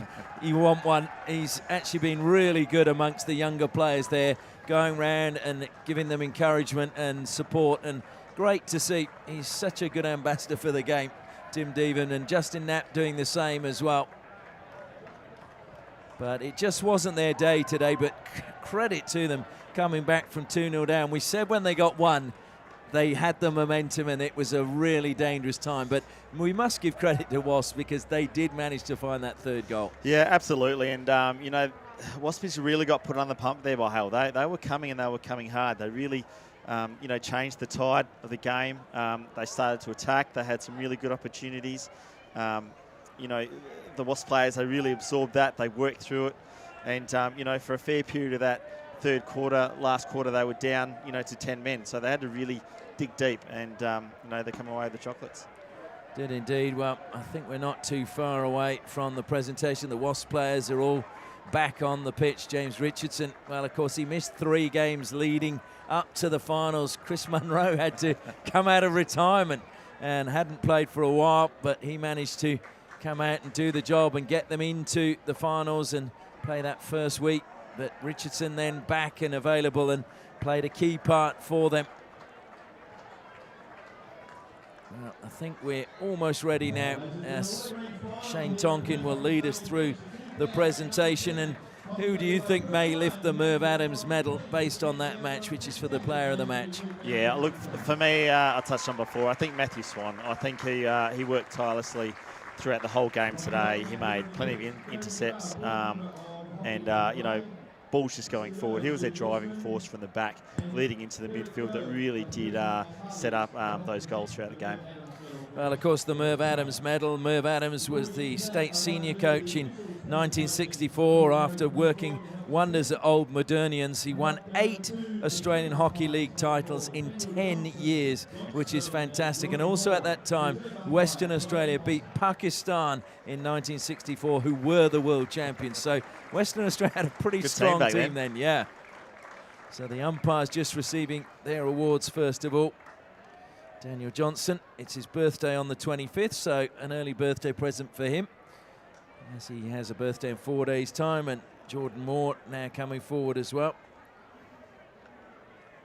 you want one, he's actually been really good amongst the younger players there, going around and giving them encouragement and support. And great to see. He's such a good ambassador for the game, Tim Deven, and Justin Knapp doing the same as well. But it just wasn't their day today, but credit to them coming back from 2-0 down. We said when they got one, they had the momentum and it was a really dangerous time. But we must give credit to Wasps because they did manage to find that third goal. Yeah, absolutely. And, Wasps really got put on the pump there by Hale. They were coming and they were coming hard. They really, changed the tide of the game. They started to attack. They had some really good opportunities. The Wasps players, they really absorbed that. They worked through it. And, for a fair period of that third quarter, last quarter, they were down, to 10 men. So they had to really dig deep and, they come away with the chocolates. Did indeed. Well, I think we're not too far away from the presentation. The Wasps players are all back on the pitch. James Richardson, well, of course, he missed 3 games leading up to the finals. Chris Munro had to come out of retirement and hadn't played for a while, but he managed to come out and do the job and get them into the finals and play that first week. But Richardson then back and available and played a key part for them. Well, I think we're almost ready now as Shane Tonkin will lead us through the presentation. And who do you think may lift the Merv Adams medal based on that match, which is for the player of the match? Yeah, look, for me, I touched on before, I think Matthew Swan. I think he worked tirelessly throughout the whole game today. He made plenty of intercepts balls just going forward. He was their driving force from the back, leading into the midfield that really did set up those goals throughout the game. Well, of course, the Merv Adams medal. Merv Adams was the state senior coach in 1964 after working wonders at Old Modernians. He won 8 Australian Hockey League titles in 10 years, which is fantastic. And also at that time, Western Australia beat Pakistan in 1964, who were the world champions. So Western Australia had a pretty strong team then, yeah. So the umpires just receiving their awards first of all. Daniel Johnson, it's his birthday on the 25th, so an early birthday present for him, as he has a birthday in 4 days' time. And Jordan Moore now coming forward as well.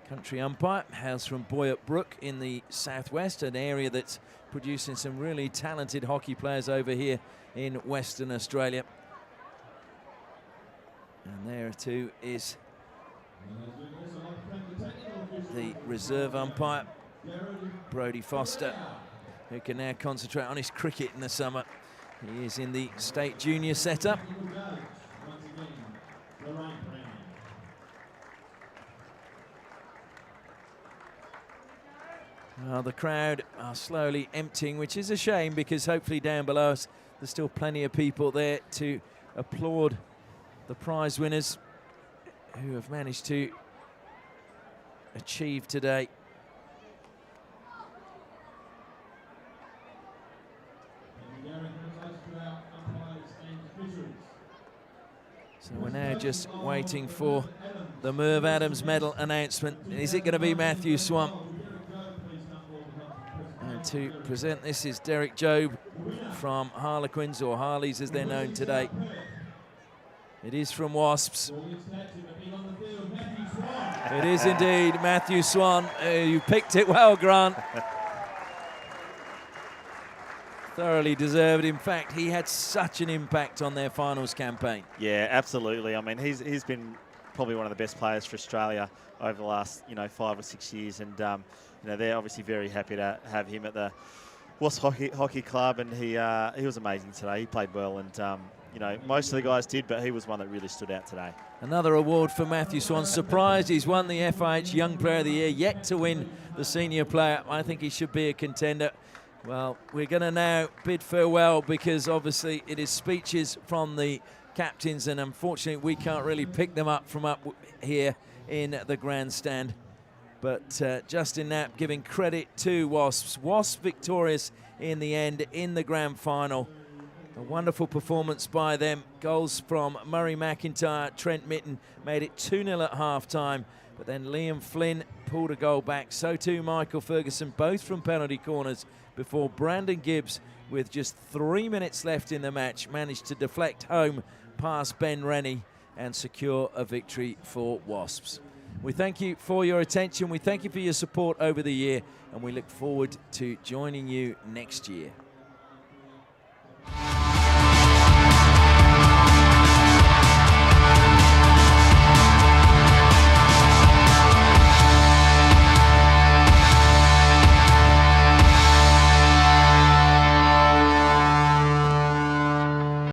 Country umpire, hails from Boyup Brook in the southwest, an area that's producing some really talented hockey players over here in Western Australia. And there too is the reserve umpire, Brodie Foster, who can now concentrate on his cricket in the summer. He is in the state junior setup. Well, the crowd are slowly emptying, which is a shame because hopefully down below us there's still plenty of people there to applaud the prize winners who have managed to achieve today. So we're now just waiting for the Merv Adams medal announcement. Is it going to be Matthew Swan? And to present this is Derek Jobe from Harlequins, or Harleys as they're known today. It is from WASPS. It is indeed Matthew Swan. You picked it well, Grant. Thoroughly deserved. In fact, he had such an impact on their finals campaign. Yeah, absolutely. I mean, he's been probably one of the best players for Australia over the last 5 or 6 years, and they're obviously very happy to have him at the WASPS Hockey Club, and he was amazing today. He played well, and most of the guys did, but he was one that really stood out today. Another award for Matthew Swan. Surprised he's won the FIH Young Player of the Year, yet to win the Senior Player. I think he should be a contender. Well, we're going to now bid farewell, because obviously it is speeches from the captains, and unfortunately we can't really pick them up from up here in the grandstand. But Justin Knapp giving credit to WASPS. WASPS victorious in the end in the grand final. A wonderful performance by them. Goals from Murray McIntyre, Trent Mitten made it 2-0 at half-time. But then Liam Flynn pulled a goal back. So too Michael Ferguson, both from penalty corners, before Brandon Gibbs, with just 3 minutes left in the match, managed to deflect home past Ben Rennie and secure a victory for WASPS. We thank you for your attention. We thank you for your support over the year, and we look forward to joining you next year.